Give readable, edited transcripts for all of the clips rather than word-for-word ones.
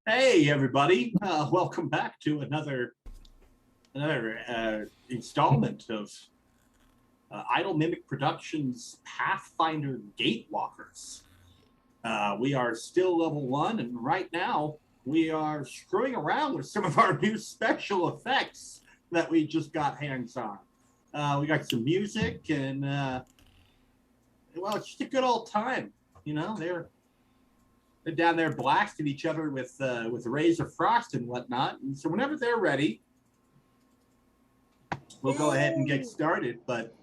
Hey, everybody! Welcome back to another installment of Idle Mimic Productions Pathfinder Gatewalkers. We are still level 1, and right now we are screwing around with some of our new special effects that we just got hands on. We got some music, and well, it's just a good old time. You know, they're down there blasting each other with rays of frost and whatnot. And so whenever they're ready, we'll go ahead and get started. But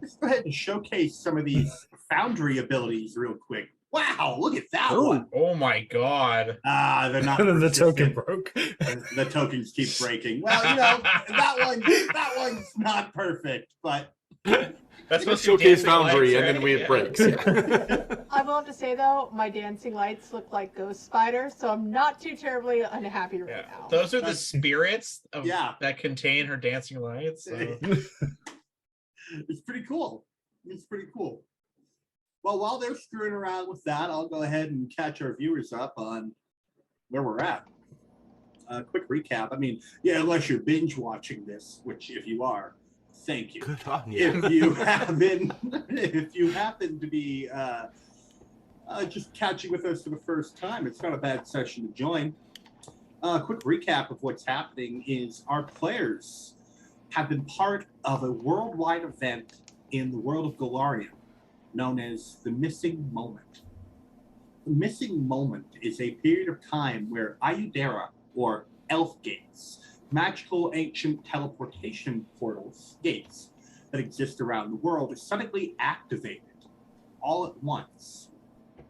let's go ahead and showcase some of these foundry abilities real quick. Wow, look at that one. Oh my god. They're not the token broke. The tokens keep breaking. Well, you know, that one's not perfect, but that's what showcase foundry, lights, and then it breaks. Yeah. I will have to say though, my dancing lights look like ghost spiders, so I'm not too terribly unhappy right now. Those are the spirits of, yeah, that contain her dancing lights. So. It's pretty cool. It's pretty cool. Well, while they're screwing around with that, I'll go ahead and catch our viewers up on where we're at. Quick recap. I mean, yeah, unless you're binge watching this, which if you are, thank you. Good on you. If you happen to be just catching with us for the first time, it's not a bad session to join. Quick recap of what's happening is our players have been part of a worldwide event in the world of Golarion known as the Missing Moment. The Missing Moment is a period of time where Ayudera, or Elf Gates, magical ancient teleportation portals, gates, that exist around the world, are suddenly activated all at once.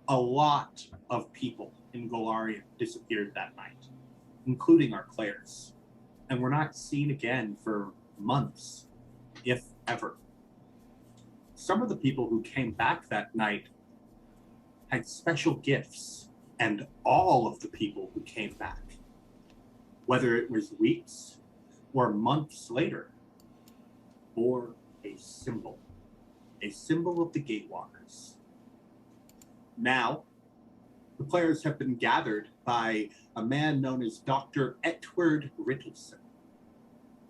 A lot of people in Golarion disappeared that night, including our players, and were not seen again for months, if ever. Some of the people who came back that night had special gifts, and all of the people who came back, whether it was weeks or months later, bore a symbol of the Gatewalkers. Now, the players have been gathered by a man known as Dr. Edward Rittleson,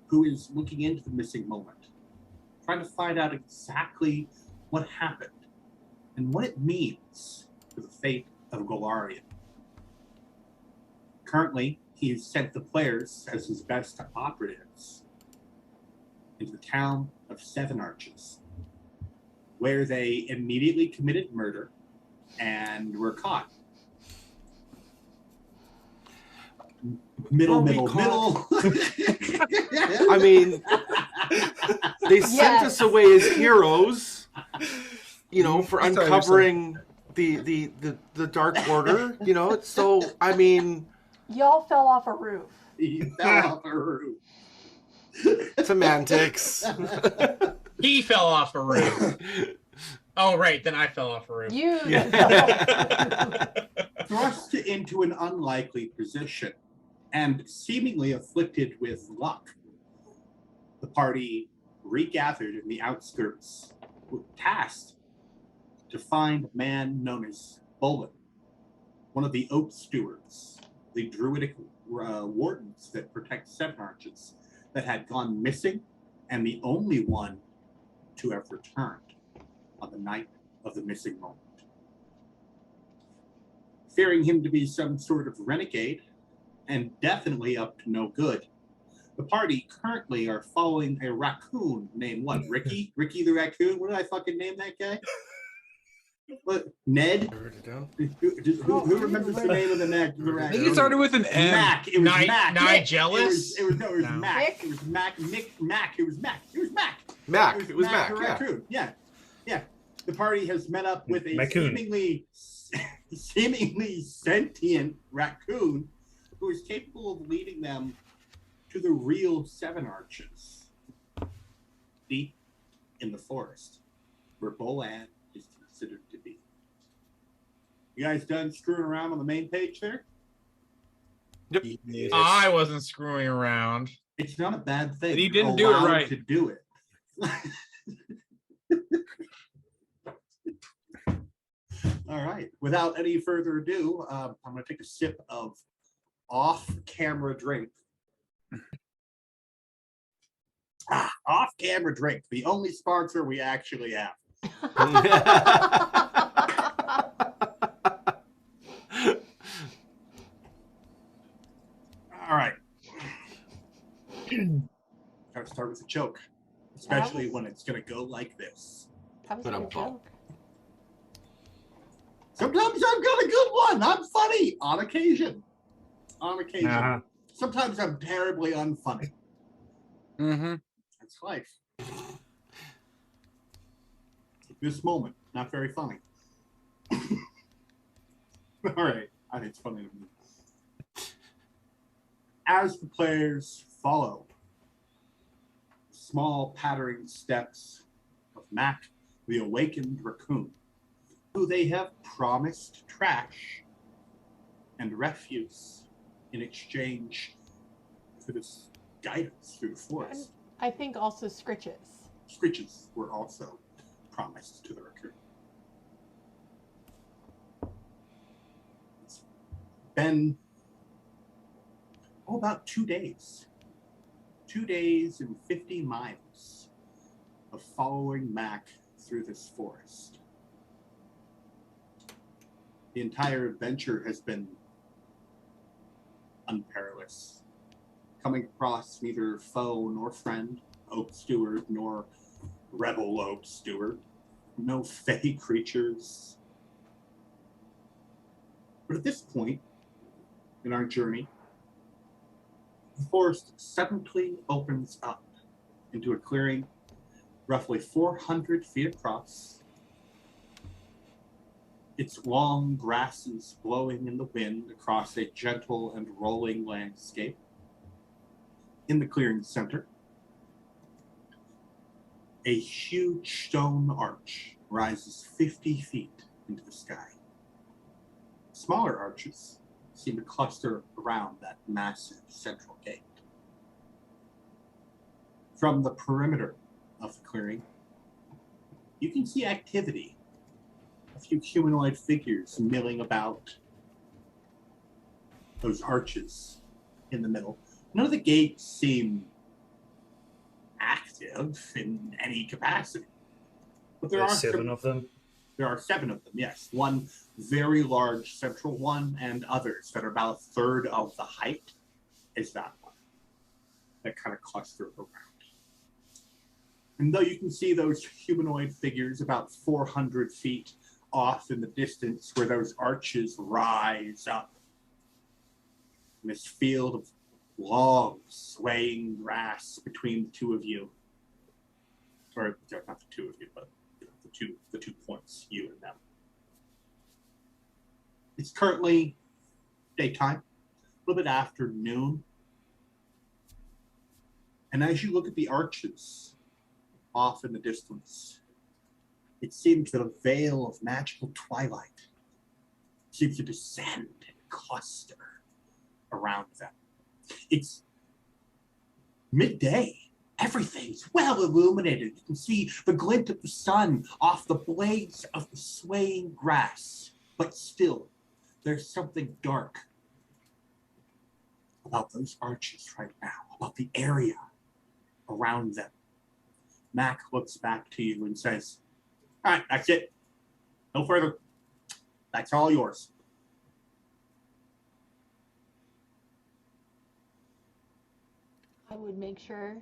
who is looking into the missing moment, trying to find out exactly what happened and what it means for the fate of Golarion. Currently, he has sent the players as his best operatives into the town of Seven Arches, where they immediately committed murder and were caught. Middle. I mean, they sent us away as heroes, you know, for uncovering the Dark Order, you know. So I mean, y'all fell off a roof. He fell off a roof. Semantics. He fell off a roof. Oh, right. Then I fell off a roof. You Thrust into an unlikely position and seemingly afflicted with luck, the party regathered in the outskirts, tasked to find a man known as Bolan, one of the Oak Stewards, the druidic wardens that protect Seven Arches, that had gone missing, and the only one to have returned on the night of the missing moment. Fearing him to be some sort of renegade, and definitely up to no good, the party currently are following a raccoon named what? Ricky? Ricky the raccoon? What did I fucking name that guy? What? Ned? Who remembers the name of the raccoon? I think it started with an M. Mac. It was Mac. Nigelus? It was Mac. It was Mac. Mac. It was Mac. It was Mac. Mac. It was Mac. The raccoon. Yeah. The party has met up with a seemingly sentient raccoon who is capable of leading them to the real Seven Arches, deep in the forest, where Bolan is considered to be. You guys done screwing around on the main page there? Yep. Yes. I wasn't screwing around. It's not a bad thing. And he You're didn't do it allowed right. to do it. All right. Without any further ado, I'm going to take a sip of off-camera drink. Off-camera drink, the only sponsor we actually have. All right. Gotta start with a joke, especially when it's gonna go like this. That was a good joke. Sometimes I've got a good one. I'm funny on occasion. On occasion. Uh-huh. Sometimes I'm terribly unfunny. Mm-hmm. That's life. This moment, not very funny. All right. I think it's funny to me. As the players follow small pattering steps of Mac, the awakened raccoon, who they have promised trash and refuse in exchange for this guidance through the forest. I think also scritches. Scritches were also promised to the raccoon. It's been about 2 days. 2 days and 50 miles of following Mac through this forest. The entire adventure has been unperilous, coming across neither foe nor friend, Oak Steward, nor rebel Oak Steward, no fey creatures. But at this point in our journey, the forest suddenly opens up into a clearing roughly 400 feet across, its long grasses blowing in the wind across a gentle and rolling landscape. In the clearing center, a huge stone arch rises 50 feet into the sky. Smaller arches seem to cluster around that massive central gate. From the perimeter of the clearing, you can see activity. A few humanoid figures milling about those arches in the middle. None of the gates seem active in any capacity. But there are seven of them. There are 7 of them, yes. One very large central one, and others that are about a third of the height is that one. That kind of cluster around. And though you can see those humanoid figures about 400 feet off in the distance where those arches rise up, in this field of long swaying grass between the two of you, or not the two of you, but the two points, you and them. It's currently daytime, a little bit after noon. And as you look at the arches off in the distance, it seems that a veil of magical twilight seems to descend and cluster around them. It's midday. Everything's well illuminated. You can see the glint of the sun off the blades of the swaying grass. But still, there's something dark about those arches right now, about the area around them. Mac looks back to you and says, "All right, that's it. No further. That's all yours." I would make sure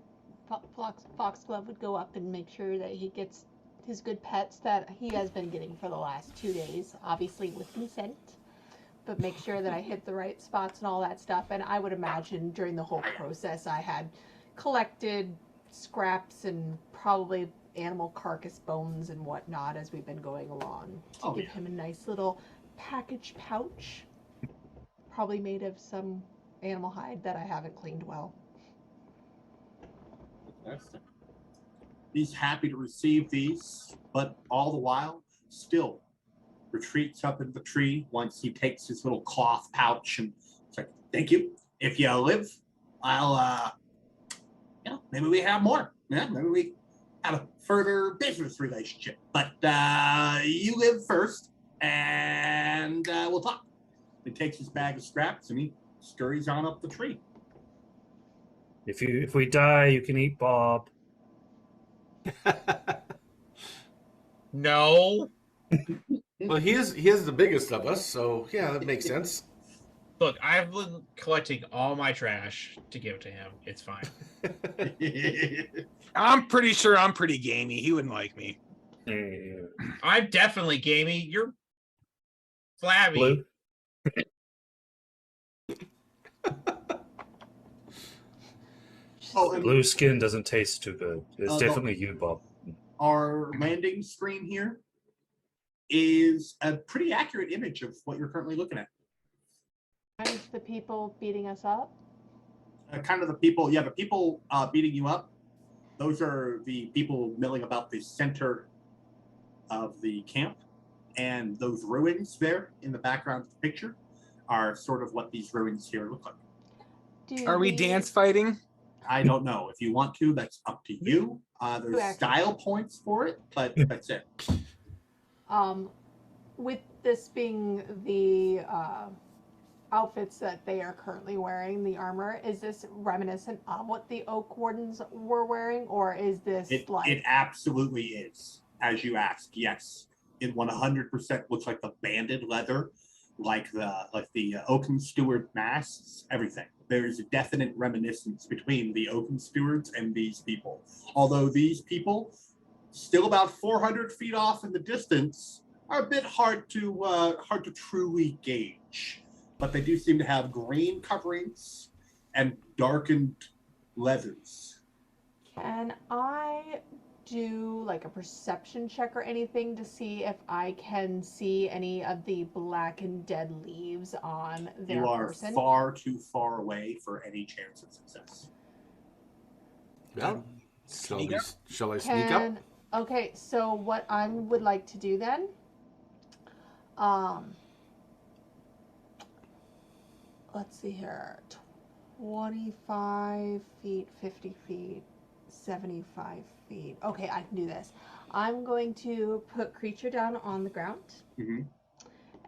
Foxglove would go up and make sure that he gets his good pets that he has been getting for the last 2 days, obviously with consent, but make sure that I hit the right spots and all that stuff. And I would imagine during the whole process I had collected scraps and probably animal carcass bones and whatnot as we've been going along to give him a nice little package pouch, probably made of some animal hide that I haven't cleaned well. He's happy to receive these, but all the while, still retreats up into the tree once he takes his little cloth pouch and it's like, "Thank you. If you live, I'll, maybe we have more. Yeah, maybe we have a further business relationship. But you live first, and we'll talk." He takes his bag of scraps and he scurries on up the tree. If we die, you can eat Bob. No. Well, he is the biggest of us, so yeah, that makes sense. Look, I've been collecting all my trash to give to him. It's fine. I'm pretty sure I'm pretty gamey. He wouldn't like me. Yeah. I'm definitely gamey. You're flabby. Blue. Oh, and Blue skin doesn't taste too good. It's definitely you, Bob. our landing screen here is a pretty accurate image of what you're currently looking at. Minus the people beating us up. Kind of the people beating you up. Those are the people milling about the center of the camp. And those ruins there in the background of the picture are sort of what these ruins here look like. Are we dance fighting? I don't know. If you want to, that's up to you. There's style points for it, but that's it. With this being the outfits that they are currently wearing, the armor, is this reminiscent of what the Oak Wardens were wearing, or is this It absolutely is, as you ask. Yes, it 100% looks like the banded leather, like the Oaken Steward masks, everything. There is a definite reminiscence between the Oaken Stewards and these people. Although these people, still about 400 feet off in the distance, are a bit hard to truly gauge. But they do seem to have green coverings and darkened leathers. Can I do like a perception check or anything to see if I can see any of the black and dead leaves on their person? You are far too far away for any chance of success. Yeah. Shall I sneak up? Okay, so what I would like to do then, let's see here, 25 feet, 50 feet, 75 feet. Okay, I can do this. I'm going to put creature down on the ground. Mm-hmm.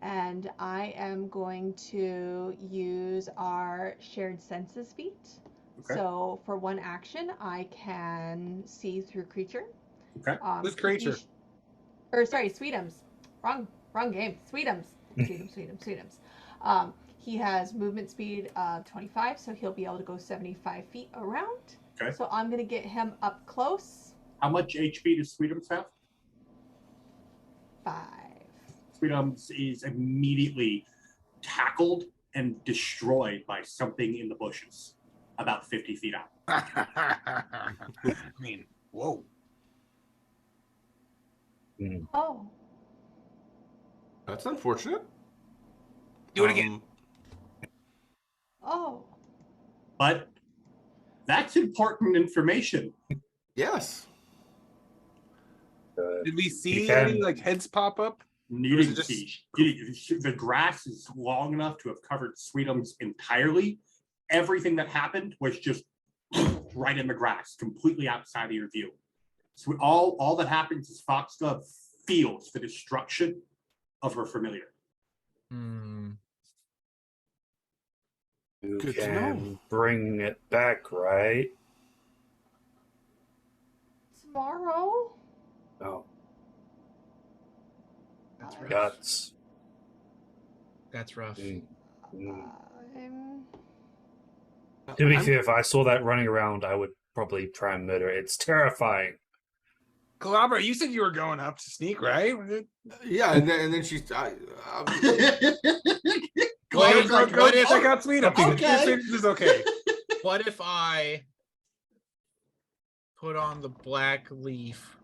And I am going to use our shared senses feat. Okay. So for one action, I can see through creature. Okay. Who's creature? Sweetums. Wrong game. Sweetums. He has movement speed of 25, so he'll be able to go 75 feet around. Okay. So I'm going to get him up close. How much HP does Sweetums have? 5. Sweetums is immediately tackled and destroyed by something in the bushes about 50 feet out. I mean, whoa. Oh. That's unfortunate. Do it again. Oh. But that's important information. Yes. Did we see any like heads pop up? You didn't see. The grass is long enough to have covered Sweetums entirely. Everything that happened was just right in the grass, completely outside of your view. So all that happens is Foxglove feels the destruction of her familiar. You Good to can know. bring it back, right? Tomorrow? Oh, That's rough. guts. That's rough. To be fair, if I saw that running around, I would probably try and murder it. It's terrifying. Calabra, you said you were going up to sneak, right? Yeah, and then she's. Go check out Sweetums. Okay. Sweetums is okay. What if I put on the black leaf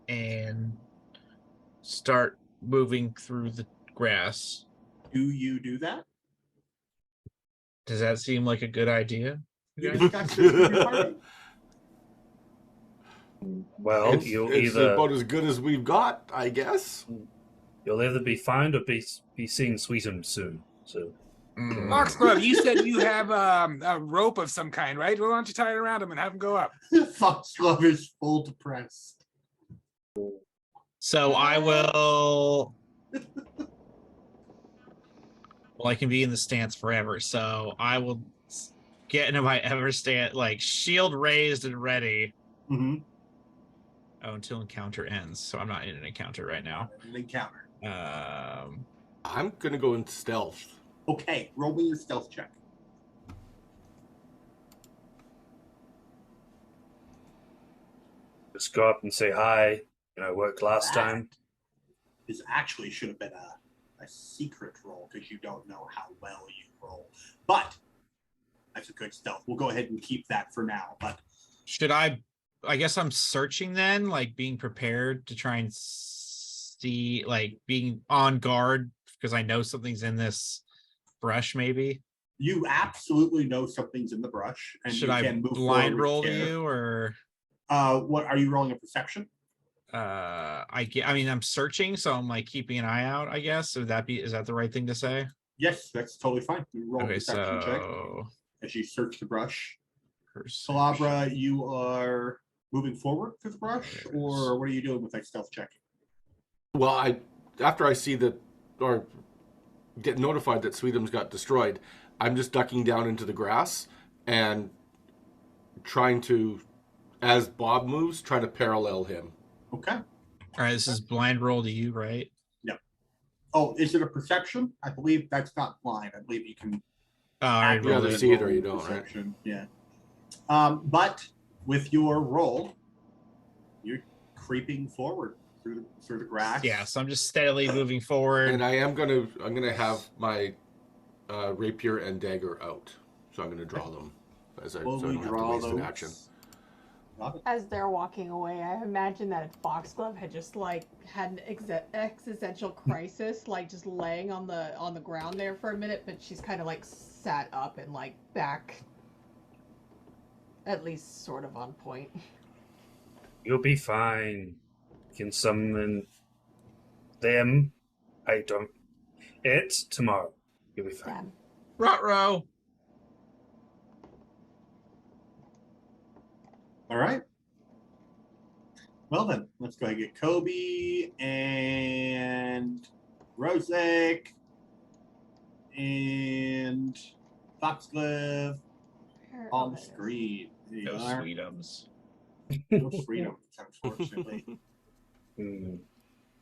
and start moving through the grass? Do you do that? Does that seem like a good idea? You discussed this with your party? Well, it's about as good as we've got, I guess. You'll either be fined or be seeing Sweetum soon. So, Foxglove, you said you have a rope of some kind, right? Well, why don't you tie it around him and have him go up? Foxglove is full depressed. So I will. Well, I can be in the stance forever, so I will get into my ever stance, like shield raised and ready. Mm-hmm. Oh, until encounter ends. So I'm not in an encounter right now. An encounter. I'm gonna go in stealth. Okay, roll me your stealth check. Just go up and say hi. Worked last time. This actually should have been a secret roll because you don't know how well you roll. But that's a good stealth. We'll go ahead and keep that for now. But should I guess I'm searching then, like being prepared to try and see, like being on guard because I know something's in this brush, maybe. You absolutely know something's in the brush, and should you I can move blind forward roll with to care. you, or what are you rolling a perception? I mean I'm searching, so I'm like keeping an eye out, I guess. Is that the right thing to say? Yes, that's totally fine. You roll a Okay, perception check so as you search the brush. perception. Calabra, you are moving forward through the brush, or what are you doing with that stealth check? Well, after I see that, or get notified that Sweetums got destroyed, I'm just ducking down into the grass and trying to, as Bob moves, try to parallel him. Okay. All right, this is blind roll to you, right? Yep. Oh, is it a perception? I believe that's not blind. I believe you can. Oh, I You either rolled see it. it or you don't, right? Perception. Yeah. But with your roll, you're creeping forward through the grass. Yeah, so I'm just steadily moving forward. And I'm gonna have my rapier and dagger out, so I'm gonna draw them so I don't have to waste an action. As they're walking away, I imagine that if Foxglove had just like had an existential crisis, like just laying on the ground there for a minute, but she's kind of like sat up and like back, at least sort of on point. You'll be fine. You can summon them. It's tomorrow. You'll be fine. Damn. Ruh-roh. All right. Well then, let's go ahead and get Kobe and Rosic and Foxglove on the screen. There you No are. Sweetums. No freedom, unfortunately. Mm.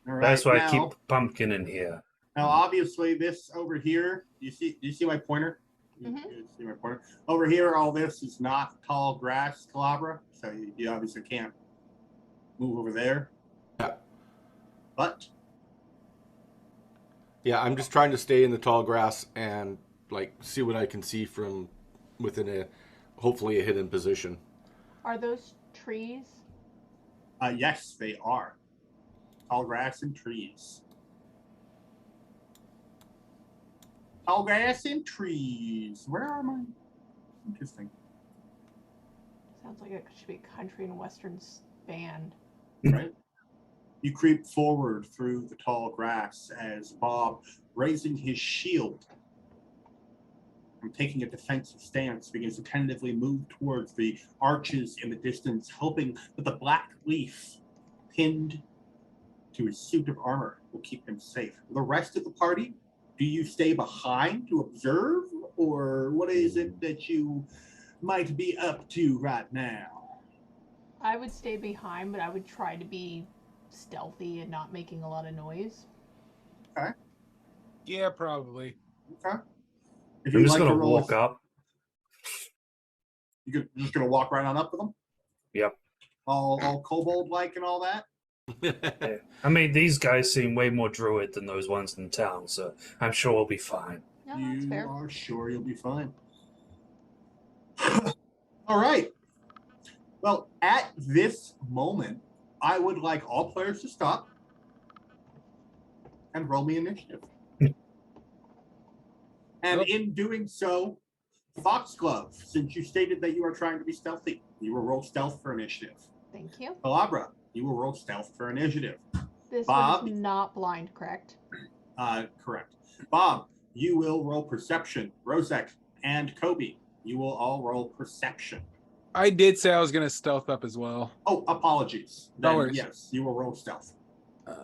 All right, That's why now, I keep Pumpkin in here. Now, obviously, this over here. Do you see my pointer? Mhm. You see my pointer? Over here, all this is not tall grass, Calabra. So you obviously can't move over there. Yeah. But Yeah, I'm just trying to stay in the tall grass and like see what I can see from within hopefully a hidden position. Are those trees? yes, they are tall grass and trees. Tall grass and trees. Where are my? Interesting. Sounds like it should be country and western band. Right? You creep forward through the tall grass as Bob, raising his shield and taking a defensive stance, begins to tentatively move towards the arches in the distance, hoping that the black leaf pinned to his suit of armor will keep him safe. The rest of the party, do you stay behind to observe, or what is it that you might be up to right now? I would stay behind, but I would try to be stealthy and not making a lot of noise. Yeah, probably. Okay. If I'm you'd just like gonna roll walk up. You're just gonna walk right on up with them? Yep. All kobold-like and all that? Yeah. I mean, these guys seem way more druid than those ones in town, so I'm sure we'll be fine. No, that's You fair. are sure you'll be fine. All right. Well, at this moment, I would like all players to stop and roll me initiative. And in doing so, Foxglove, since you stated that you are trying to be stealthy, you will roll stealth for initiative. Thank you. Calabra, you will roll stealth for initiative. This Bob? one is not blind, correct? Correct. Bob, you will roll perception. Rosek and Kobe, you will all roll perception. I did say I was going to stealth up as well. Oh, apologies. No Then, worries. yes, you will roll stealth. Okay,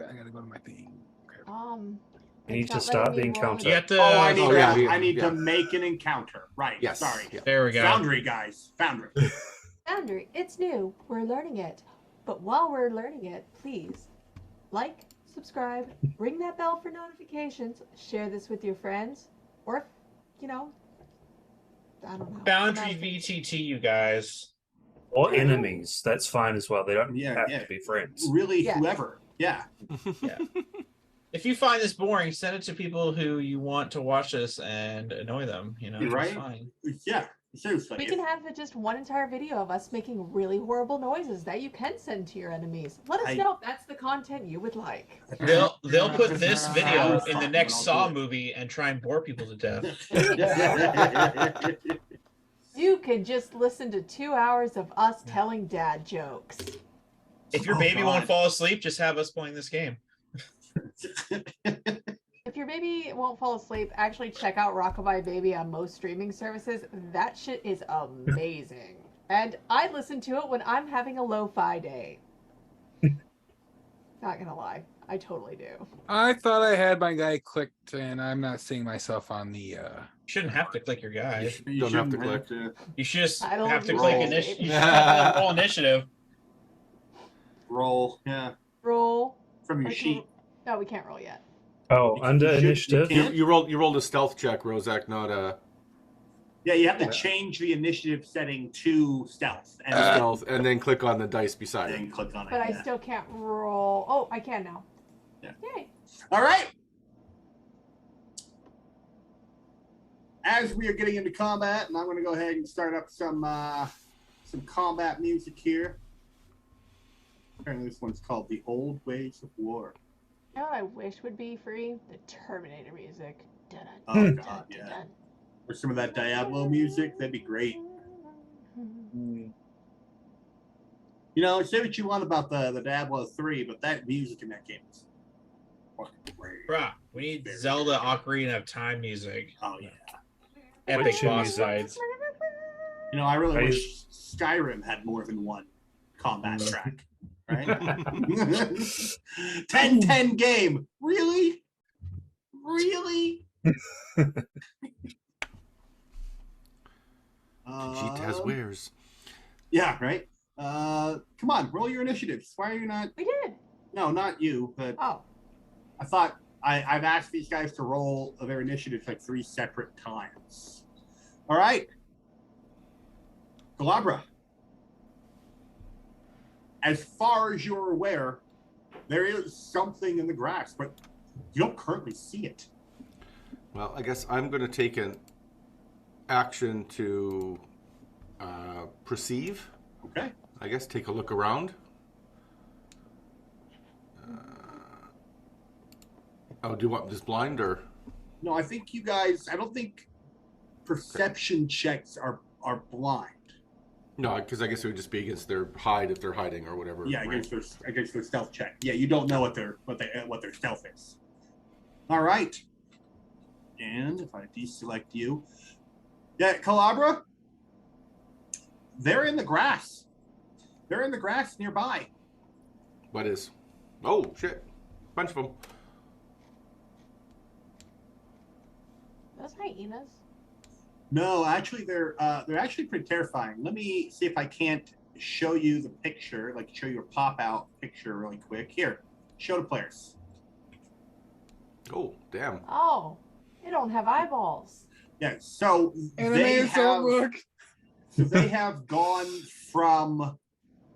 I got to go to my thing. Okay. You need it's to not start letting the me roll encounter. You have to. Oh, I need, Oh, yeah, yeah, I need yeah. to make an encounter. Right. Yes. Sorry. Yeah. There we go. Foundry, guys. Foundry. Foundry, it's new. We're learning it. But while we're learning it, please like, subscribe, ring that bell for notifications, share this with your friends, or, you know, I don't know. Boundary VTT, you guys. Or enemies. That's fine as well. They don't Yeah, have yeah. to be friends. Really, Yes. whoever. Yeah. Yeah. If you find this boring, send it to people who you want to watch this and annoy them. You know, You're it's right. fine. Yeah. Seriously. We can have just one entire video of us making really horrible noises that you can send to your enemies. Let us know if that's the content you would like. They'll put this video was in the fun, next but I'll Saw do it. movie and try and bore people to death. You could just listen to 2 hours of us telling dad jokes. If your Oh, baby won't God. fall asleep, just have us playing this game. If your baby won't fall asleep, actually check out Rockabye Baby on most streaming services. That shit is amazing. And I listen to it when I'm having a lo-fi day. Not gonna lie, I totally do. I thought I had my guy clicked, and I'm not seeing myself on the. You shouldn't have to click your guy. You Don't have to shouldn't click. You should just I don't have to roll. click initiative. You should have to roll initiative. Roll. Yeah. Roll. From your Like, sheet. No, we can't roll yet. Oh, You under should- you initiative. can't. You rolled a stealth check, Rozak, not a Yeah, you have to Yeah. change the initiative setting to stealth. And stealth, and then click on the dice beside it. then click on it. But I yeah. still can't roll. Oh, I can now. Yeah. Yay. All right. As we are getting into combat, and I'm going to go ahead and start up some combat music here. Apparently, this one's called "The Old Ways of War." You know what I wish would be free? The Terminator music. Dun, Oh dun, God, dun, yeah. dun. Or some of that Diablo music. That'd be great. You know, say what you want about the Diablo 3, but that music in that game is fucking great. Bruh, we need Zelda Ocarina of Time music. Oh yeah. Epic Witcher boss music. fights. You know, I really I wish Skyrim had more than one combat track. Right? 10-10 game. Really? Really? Jeet has wares. Yeah, right? Come on, roll your initiatives. Why are you not? We did. No, not you, but Oh. I thought I've asked these guys to roll their initiatives like 3 separate times. All right. Galabra. As far as you're aware, there is something in the grass, but you don't currently see it. Well, I guess I'm going to take an action to perceive. Okay. I guess take a look around. Oh, do you want this blind or? No, I think you guys, I don't think perception checks are blind. No, because I guess it would just be against their hide if they're hiding or whatever. Yeah, right? against their stealth check. Yeah, you don't know what their stealth is. All right. And if I deselect you, yeah, Calabra. They're in the grass. They're in the grass nearby. What is? Oh shit! Bunch of them. Those hyenas. No, actually, they're actually pretty terrifying. Let me see if I can't show you the picture, like show you a pop out picture really quick. Here, show the players. Oh damn! Oh, they don't have eyeballs. Yeah, so Animated don't look. so they have gone from,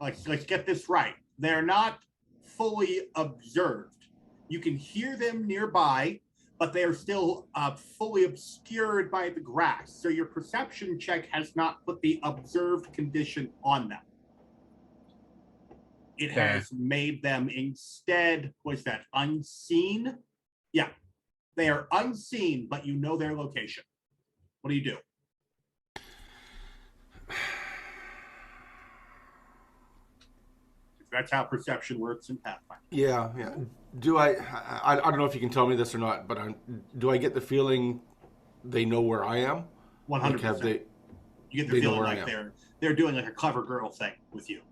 let's get this right. They're not fully observed. You can hear them nearby, but they are still fully obscured by the grass. So your perception check has not put the observed condition on them. It has made them instead, what's that, unseen? Yeah, they are unseen, but you know their location. What do you do? That's how perception works in Pathfinder. Yeah, yeah. Do I don't know if you can tell me this or not, but do I get the feeling they know where I am? 100%. Like have they? You get they the know feeling where I like am. they're doing like a clever girl thing with you.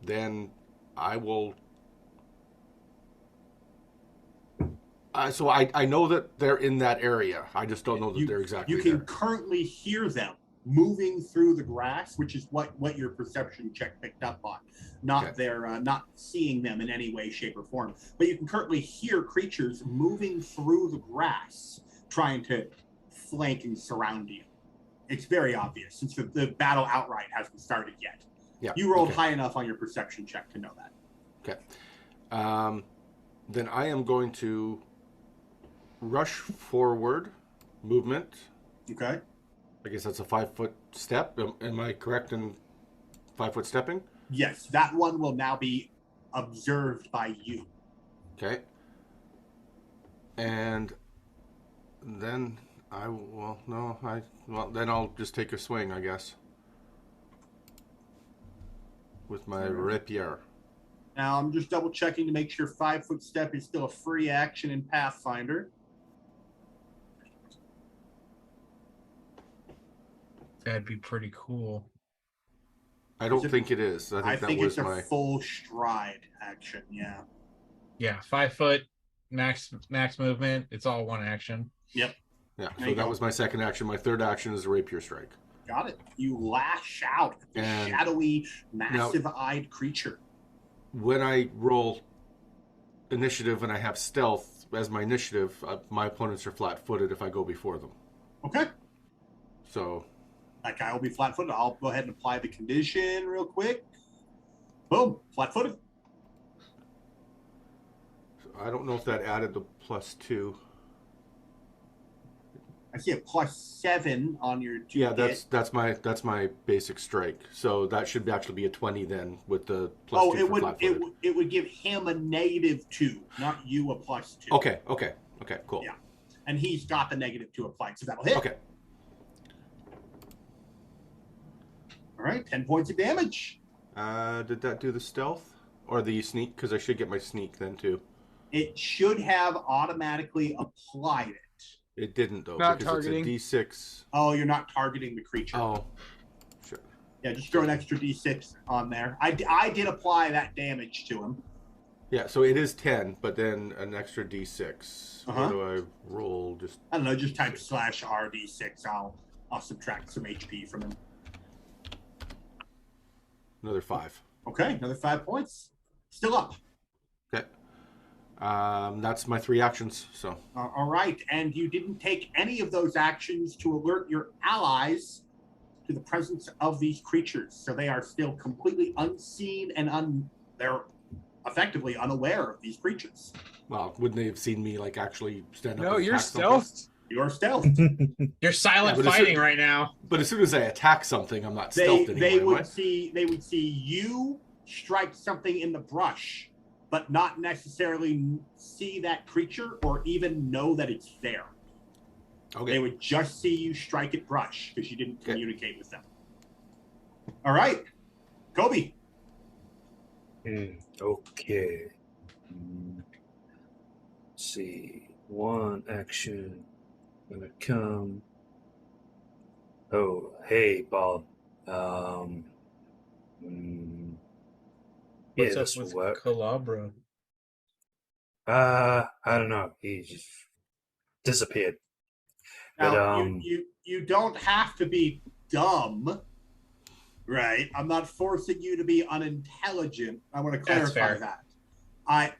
Then I will. So I know that they're in that area. I just don't know that they're exactly You can there. currently hear them moving through the grass, which is what your perception check picked up on. Not not seeing them in any way, shape, or form. But you can currently hear creatures moving through the grass, trying to flank and surround you. It's very obvious since the battle outright hasn't started yet. Yeah. You rolled high enough on your perception check to know that. Okay. Then I am going to rush forward movement. Okay. I guess that's a 5-foot step. Am I correct in 5-foot stepping? Yes, that one will now be observed by you. Okay. And then then I'll just take a swing, I guess. With my rapier. Now I'm just double checking to make sure 5-foot step is still a free action in Pathfinder. That'd be pretty cool. I don't think it is. I think it's a full stride action. Yeah. Yeah, 5 foot max movement. It's all one action. Yep. Yeah. So that was my second action. My third action is a rapier strike. Got it. You lash out at the shadowy, massive-eyed creature. When I roll initiative and I have stealth as my initiative, my opponents are flat-footed if I go before them. Okay. So that guy will be flat-footed. I'll go ahead and apply the condition real quick. Boom, flat-footed. So I don't know if that added the +2. I see a +7 on your. Yeah, that's my basic strike. So that should actually be a 20 then with the +2 for flat-footed. It would give him a -2, not you a +2. Okay, cool. Yeah, and he's got the -2 applied, so that'll hit. Okay. All right, 10 points of damage. Did that do the stealth or the sneak? Because I should get my sneak then too. It should have automatically applied it. It didn't though, not because targeting. it's a D6. Oh, you're not targeting the creature. Oh, sure. Yeah, just throw an extra D6 on there. I did apply that damage to him. Yeah, so it is 10, but then an extra D6. What do I roll? I don't know. Just type /RD6. I'll subtract some HP from him. Another 5. Okay, another 5 points. Still up. Okay. That's my 3 actions. So. All right, and you didn't take any of those actions to alert your allies to the presence of these creatures, so they are still completely unseen and they're effectively unaware of these creatures. Well, wouldn't they have seen me like actually stand up? No, and you're attack something? stealthed. You're stealthed. You're silent fighting right now. But as soon as I attack something, I'm not stealthed anymore. They would see you strike something in the brush, but not necessarily see that creature or even know that it's there. Okay. They would just see you strike at brush because you didn't communicate with them. All right, Kobe. Okay. Let's see. One action. Gonna come. Oh, hey, Bob. Yeah, What's this up will with work. Calabra? I don't know. He just disappeared. Now, But you don't have to be dumb, right? I'm not forcing you to be unintelligent. I want to clarify that.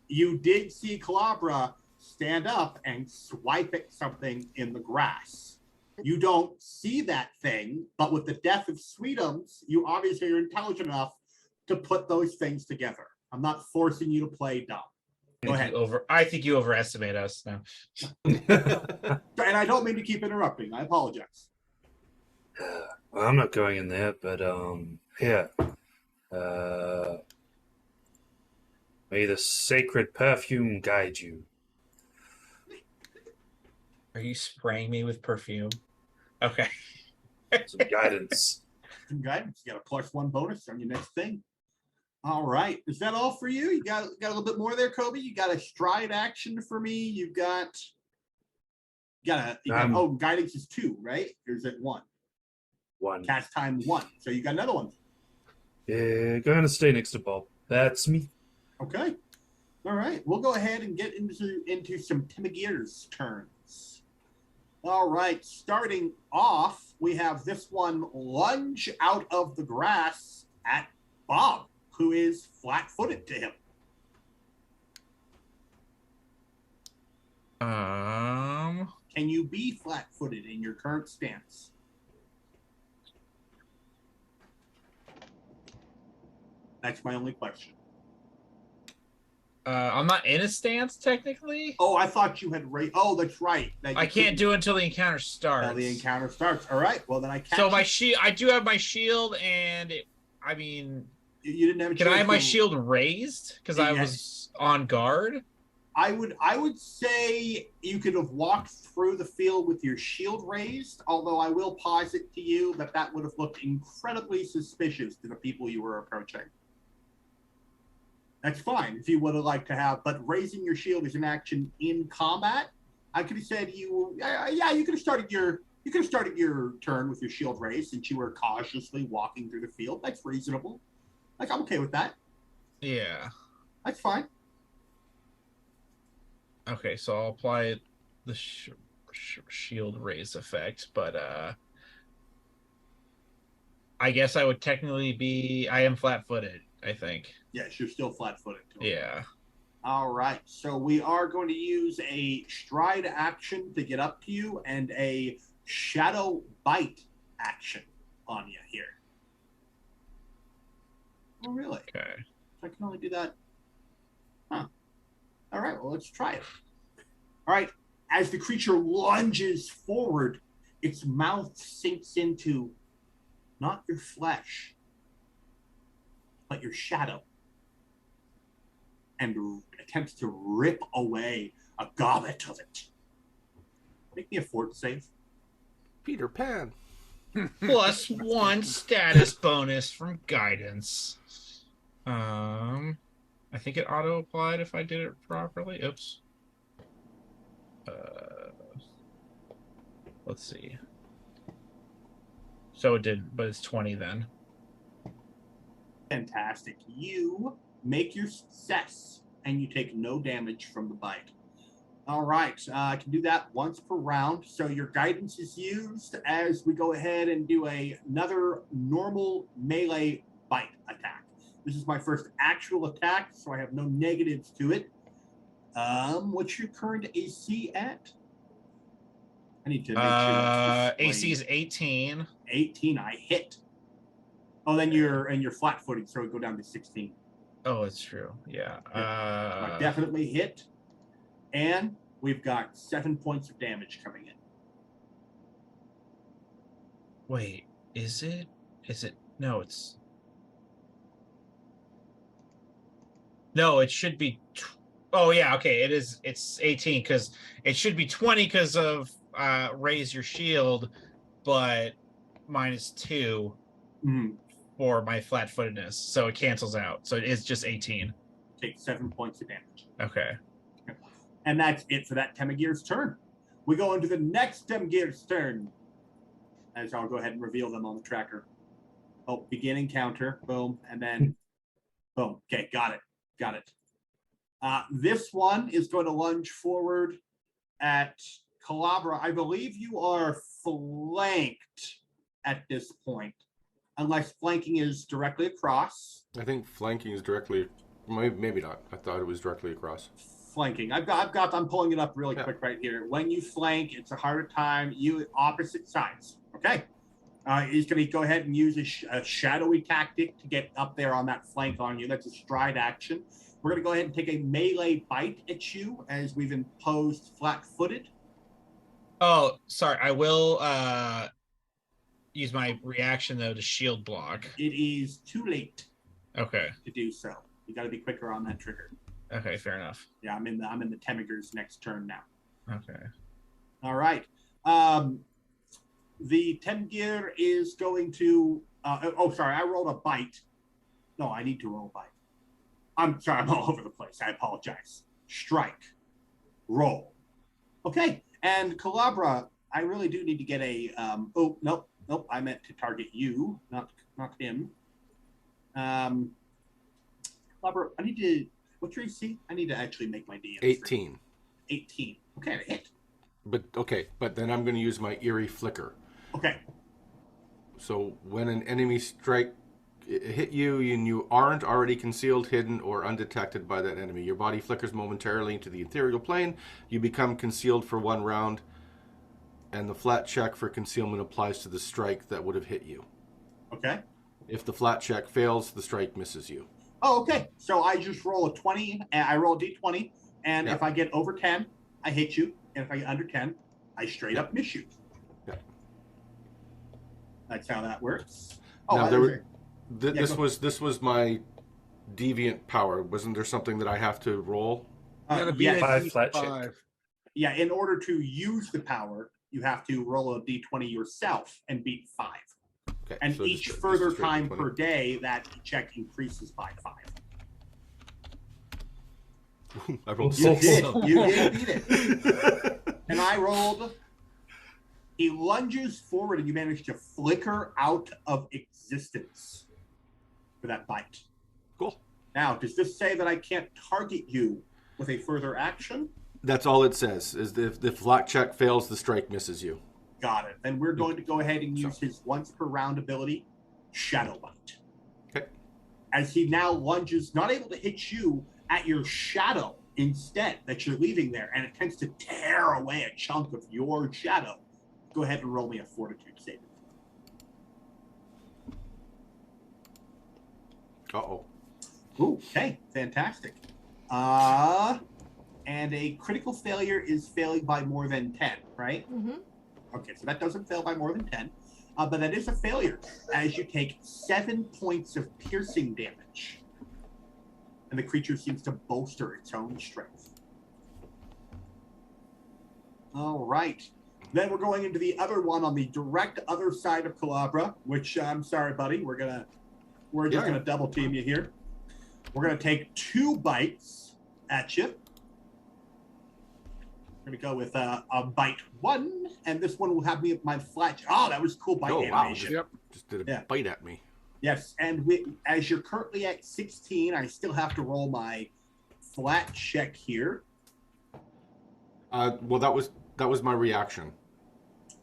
You did see Calabra stand up and swipe at something in the grass. You don't see that thing, but with the death of Sweetums, you obviously are intelligent enough to put those things together. I'm not forcing you to play dumb. Go ahead. I think you overestimate us now. And I don't mean to keep interrupting. I apologize. well, I'm not going in there, but here. May the sacred perfume guide you. Are you spraying me with perfume? Okay. Some guidance. Some guidance. You got a +1 bonus on your next thing. All right. Is that all for you? You got a little bit more there, Kobe? You got a stride action for me? You've got guidance is 2, right? Or is it 1? 1. Cast time 1. So you got another one. Yeah, going to stay next to Bob. That's me. Okay. All right. We'll go ahead and get into some Timagir's turns. All right. Starting off, we have this one lunge out of the grass at Bob, who is flat-footed to him. Can you be flat-footed in your current stance? That's my only question. I'm not in a stance technically. Oh, I thought you had Oh, that's right. I can't do it until the encounter starts. Until the encounter starts. All right. Well, then I can't. So my shield, I do have my shield, and I mean, you didn't have. Can I have my shield raised because I was on guard? I would say you could have walked through the field with your shield raised, although I will posit to you that that would have looked incredibly suspicious to the people you were approaching. That's fine if you would have liked to have, but raising your shield is an action in combat. I could have said you could have started your turn with your shield raised since you were cautiously walking through the field. That's reasonable. Like, I'm okay with that. Yeah. That's fine. Okay, so I'll apply the shield raise effect, but I guess I would technically be. I am flat-footed, I think. Yes, you're still flat-footed. Yeah. All right, so we are going to use a stride action to get up to you and a shadow bite action on you here. Oh, really? Okay. I can only do that. Huh. All right, well, let's try it. All right, as the creature lunges forward, its mouth sinks into not your flesh, but your shadow, and attempts to rip away a gobbet of it. Make me a fort save. Peter Pan. +1 status bonus from guidance. I think it auto applied if I did it properly. Oops. Let's see. So it did, but it's 20 then. Fantastic. You make your success, and you take no damage from the bite. All right, I can do that once per round. So your guidance is used as we go ahead and do another normal melee bite attack. This is my first actual attack, so I have no negatives to it. What's your current AC at? I need to make sure. AC is 18. 18, I hit. Oh, then you're flat-footed, so it go down to 16. Oh, it's true. Yeah. I definitely hit. And we've got 7 points of damage coming in. Wait, is it? No, it's. No, it should be. Oh yeah, okay. It is. It's 18 because it should be 20 because of raise your shield, but -2 for my flat-footedness, so it cancels out. So it is just 18. Take 7 points of damage. Okay. And that's it for that Temagir's turn. We go into the next Temagir's turn. As I'll go ahead and reveal them on the tracker. Oh, begin encounter. Boom. And then boom. Okay, got it. Got it. This one is going to lunge forward at Calabra. I believe you are flanked at this point, unless flanking is directly across. I think flanking is directly, maybe not. I thought it was directly across. Flanking. I'm pulling it up really quick right here. When you flank, it's a harder time. You opposite sides. Okay. He's going to go ahead and use a shadowy tactic to get up there on that flank on you. That's a stride action. We're going to go ahead and take a melee bite at you as we've imposed flat-footed. Oh, sorry. I will use my reaction though to shield block. It is too late. Okay. To do so. You got to be quicker on that trigger. Okay, fair enough. Yeah, I'm in the Temagir's next turn now. Okay. All right. The Temagir is going to. Sorry, I rolled a bite. No, I need to roll a bite. I'm sorry, I'm all over the place. I apologize. Strike. Roll. Okay. And Calabra, I really do need to get a. Nope. I meant to target you, not him. Calabra, I need to. What's your AC? I need to actually make my DM. 18. 18. Okay, I hit. But then I'm going to use my eerie flicker. Okay. So when an enemy strike hit you and you aren't already concealed, hidden, or undetected by that enemy, your body flickers momentarily into the ethereal plane. You become concealed for 1 round, and the flat check for concealment applies to the strike that would have hit you. Okay. If the flat check fails, the strike misses you. Oh, okay. So I just roll a 20, and I roll a d20, and Yep. if I get over 10, I hit you, and if I get under 10, I straight up miss you. Yep. That's how that works. Oh, Now, go. this was my deviant power. Wasn't there something that I have to roll? Gotta beat yes. it. 5 flat check. 5. Yeah, in order to use the power, you have to roll a d20 yourself and beat 5. Okay, And so each just further straight time 20. per day, that check increases by 5. I rolled You 6. did. You did beat it. And I rolled. He lunges forward, and you manage to flicker out of existence for that bite. Cool. Now, does this say that I can't target you with a further action? That's all it says. Is if the flat check fails, the strike misses you. Got it. Then we're going to go ahead and use his once per round ability, Shadow Bite. Okay. As he now lunges, not able to hit you at your shadow instead that you're leaving there, and it tends to tear away a chunk of your shadow. Go ahead and roll me a fortitude save. Uh-oh. Ooh, okay, fantastic. And a critical failure is failing by more than 10, right? Mm-hmm. Okay, so that doesn't fail by more than 10. But that is a failure, as you take 7 points of piercing damage. And the creature seems to bolster its own strength. All right. Then we're going into the other one on the direct other side of Calabra, which I'm sorry, buddy. We're just gonna double team you here. We're gonna take 2 bites at you. We're gonna go with a bite 1, and this one will have me at my flat. Oh, that was cool bite animation. Yep. Just did a bite at me. Yes, and as you're currently at 16, I still have to roll my flat check here. Well, that was my reaction.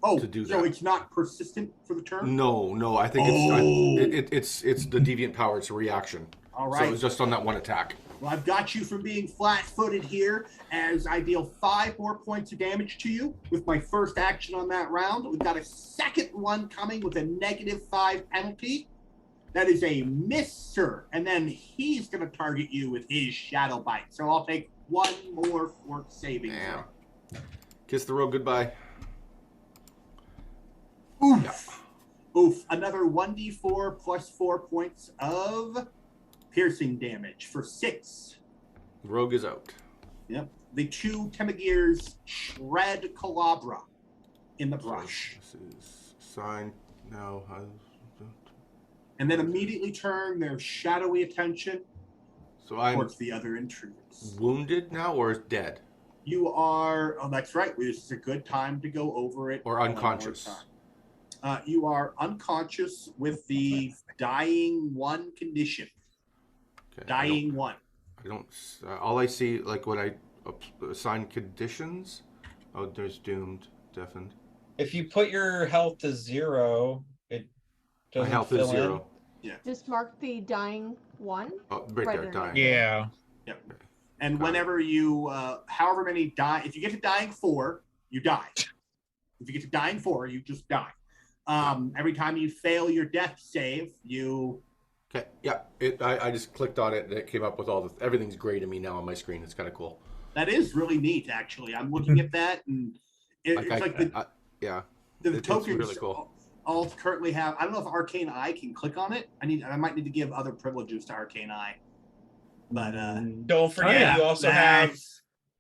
Oh, to do so that. it's not persistent for the turn? No. I think it's the deviant power. It's a reaction. All right. So it was just on that one attack. Well, I've got you from being flat-footed here as I deal 5 more points of damage to you with my first action on that round. We've got a second one coming with a -5 penalty. That is a miss, sir. And then he's going to target you with his shadow bite. So I'll take 1 more fort saving throw. Kiss the road goodbye. Oof. Yeah. Oof. Another 1d4 plus 4 points of piercing damage for 6. Rogue is out. Yep. The 2 Temagears shred Calabra in the brush. This is sign now. And then immediately turn their shadowy attention So I'm towards the other intruders. wounded now or dead? You are, oh, that's right. This is a good time to go over it. Or one more unconscious. time. You are unconscious with the dying 1 condition. Okay, Dying 1. I don't. All I see, like when I assign conditions. Oh, there's doomed, deafened. If you put your health to 0, it My doesn't health fill is 0. Just mark the dying 1. Oh, right Right there, there. dying. in. Yeah. Yep. And Got it. whenever you, however many die, if you get to dying 4, you die. If you get to dying 4, you just die. Every time you fail your death save, you. Okay. Yeah. I just clicked on it and it came up with all the everything's gray to me now on my screen. It's kind of cool. That is really neat, actually. I'm looking at that, and it's like the It's tokens really cool. all currently have. I don't know if Arcane Eye can click on it. I might need to give other privileges to Arcane Eye. But Don't forget, yeah. you also have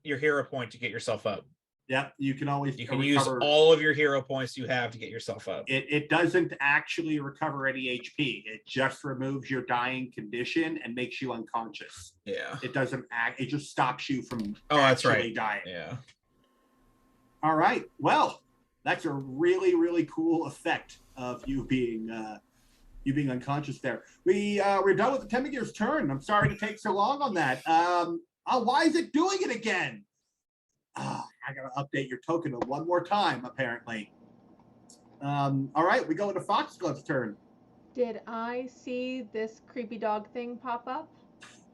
your hero point to get yourself up. Yep, you can always You can recover. use all of your hero points you have to get yourself up. It doesn't actually recover any HP. It just removes your dying condition and makes you unconscious. Yeah. It doesn't act. It just stops you from That's actually right. dying. Yeah. All right. Well, that's a really, really cool effect of you being You being unconscious there. We're done with the Temigir's turn. I'm sorry to take so long on that. Why is it doing it again? I gotta update your token one more time, apparently. All right, we go into Foxglove's turn. Did I see this creepy dog thing pop up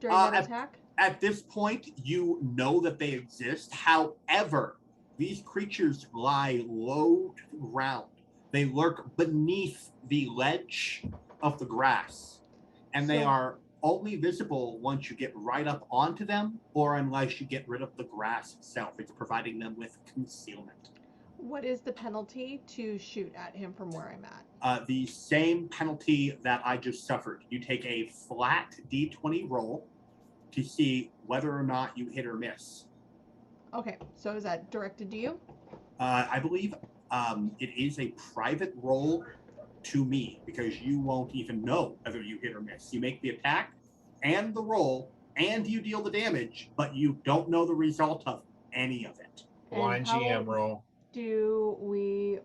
during that attack? At this point, you know that they exist. However, these creatures lie low to the ground. They lurk beneath the ledge of the grass, and they are only visible once you get right up onto them, or unless you get rid of the grass itself. It's providing them with concealment. What is the penalty to shoot at him from where I'm at? The same penalty that I just suffered. You take a flat D20 roll to see whether or not you hit or miss. Okay, so is that directed to you? I believe it is a private roll to me, because you won't even know whether you hit or miss. You make the attack and the roll, and you deal the damage, but you don't know the result of any of it. Blind GM roll. Do we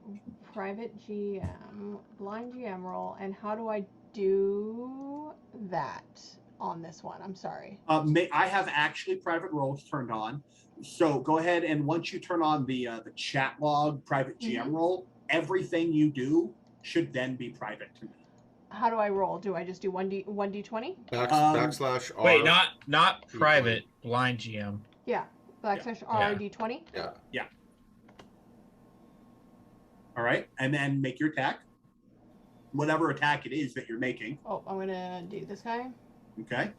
private GM, blind GM roll, and how do I do that on this one? I'm sorry. I have actually private rolls turned on. So go ahead, and once you turn on the chat log private GM roll, everything you do should then be private to me. How do I roll? Do I just do 1d20? Backslash R. Wait, not private, blind GM. Yeah, backslash R d20. Yeah. All right, and then make your attack. Whatever attack it is that you're making. Oh, I'm gonna do this guy. Okay.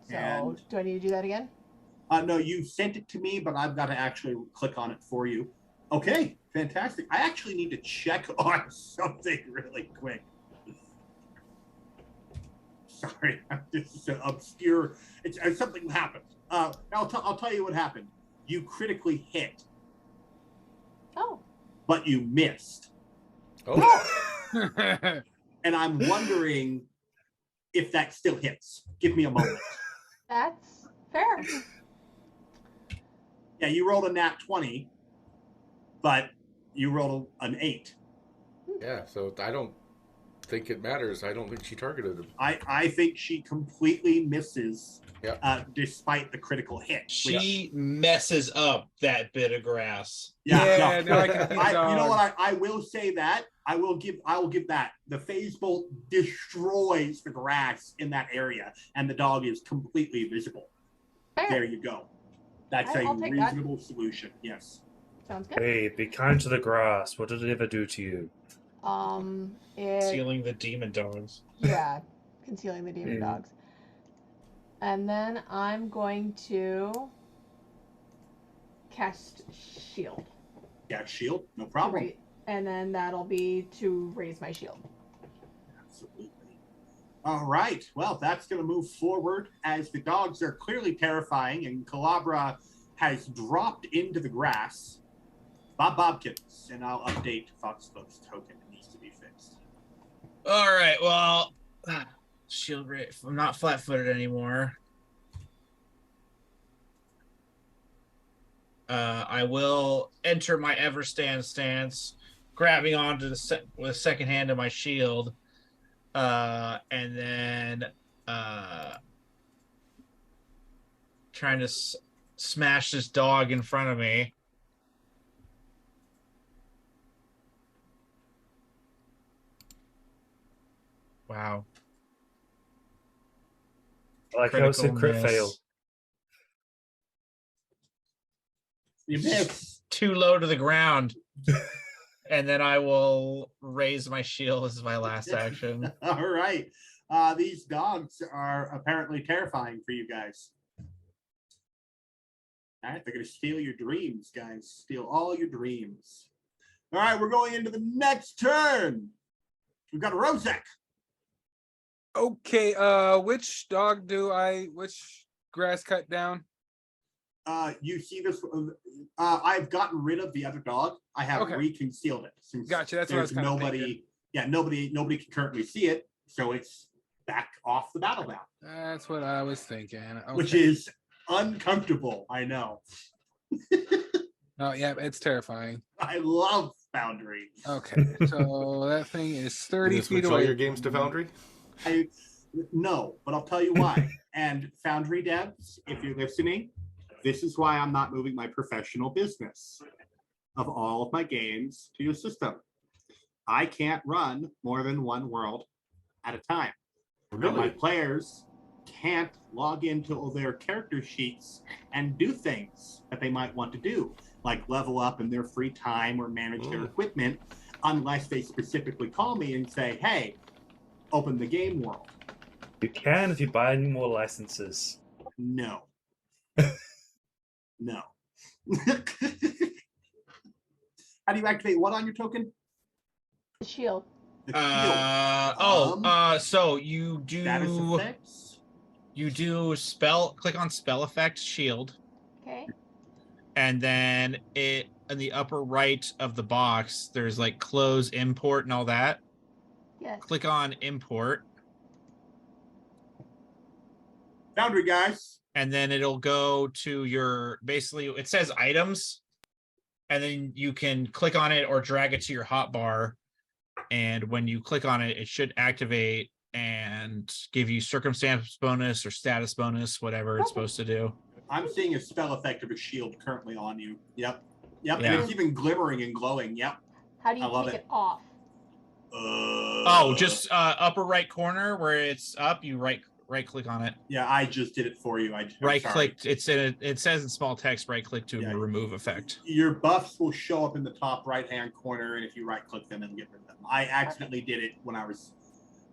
So do I need to do that again? No, you sent it to me, but I've got to actually click on it for you. Okay, fantastic. I actually need to check on something really quick. Sorry, this is an obscure. It's something happened. I'll tell you what happened. You critically hit. Oh. But you missed. Oh. And I'm wondering if that still hits. Give me a moment. That's fair. Yeah, you rolled a nat 20, but you rolled an 8. Yeah, so I don't think it matters. I don't think she targeted him. I think she completely misses, despite the critical hit. She messes up that bit of grass. No, I can see you know what? I will say that. I will give that. The phase bolt destroys the grass in that area, and the dog is completely visible. Fair. There you go. That's I'll a take reasonable solution. Yes. Sounds good. Hey, be kind to the grass. What did it ever do to you? Concealing the demon dogs. Yeah, concealing the demon dogs. And then I'm going to cast shield. Yeah, shield, no problem. And then that'll be to raise my shield. Absolutely. All right. Well, that's going to move forward as the dogs are clearly terrifying, and Calabra has dropped into the grass. Bobkins, and I'll update Foxglove's token. It needs to be fixed. All right. Well, shield rate. I'm not flat-footed anymore. I will enter my Everstand stance, grabbing onto with the second hand of my shield, and then trying to smash this dog in front of me. Wow. Like how it's a crit fail. You missed. Too low to the ground. And then I will raise my shield as my last action. All right. These dogs are apparently terrifying for you guys. All right, they're going to steal your dreams, guys. Steal all your dreams. All right, we're going into the next turn. We've got Rozek. Okay, which dog which grass cut down? You see this? I've gotten rid of the other dog. I have reconcealed it. Since gotcha. That's what I was kind of thinking. Yeah, nobody can currently see it, so it's back off the battleground. That's what I was thinking. Okay. Which is uncomfortable. I know. Oh yeah, it's terrifying. I love Foundry. Okay, so that thing is 30 You feet switch all away. your games to Foundry? No, but I'll tell you why. And Foundry devs, if you're listening, this is why I'm not moving my professional business of all of my games to your system. I can't run more than one world at a time. Really? And my players can't log into their character sheets and do things that they might want to do, like level up in their free time or manage their equipment, unless they specifically call me and say, hey, open the game world. You can if you buy any more licenses. No. No. How do you activate what on your token? The shield. The shield. So you do Status effects. You do click on spell effect shield, Okay. and then in the upper right of the box, there's like close import and all that. Yes. Click on import. Foundry guys. And then it'll go to your, basically it says items, and then you can click on it or drag it to your hotbar. And when you click on it, it should activate and give you circumstance bonus or status bonus, whatever it's supposed to do. I'm seeing a spell effect of a shield currently on you. Yep. Yeah. And it's even glimmering and glowing. Yep. How do you I love take it. it off? Just upper right corner where it's up, you right click on it. Yeah, I just did it for you. Right clicked. It says in small text, right click to Yeah. remove effect. Your buffs will show up in the top right hand corner, and if you right click them and get rid of them. I accidentally did it when I was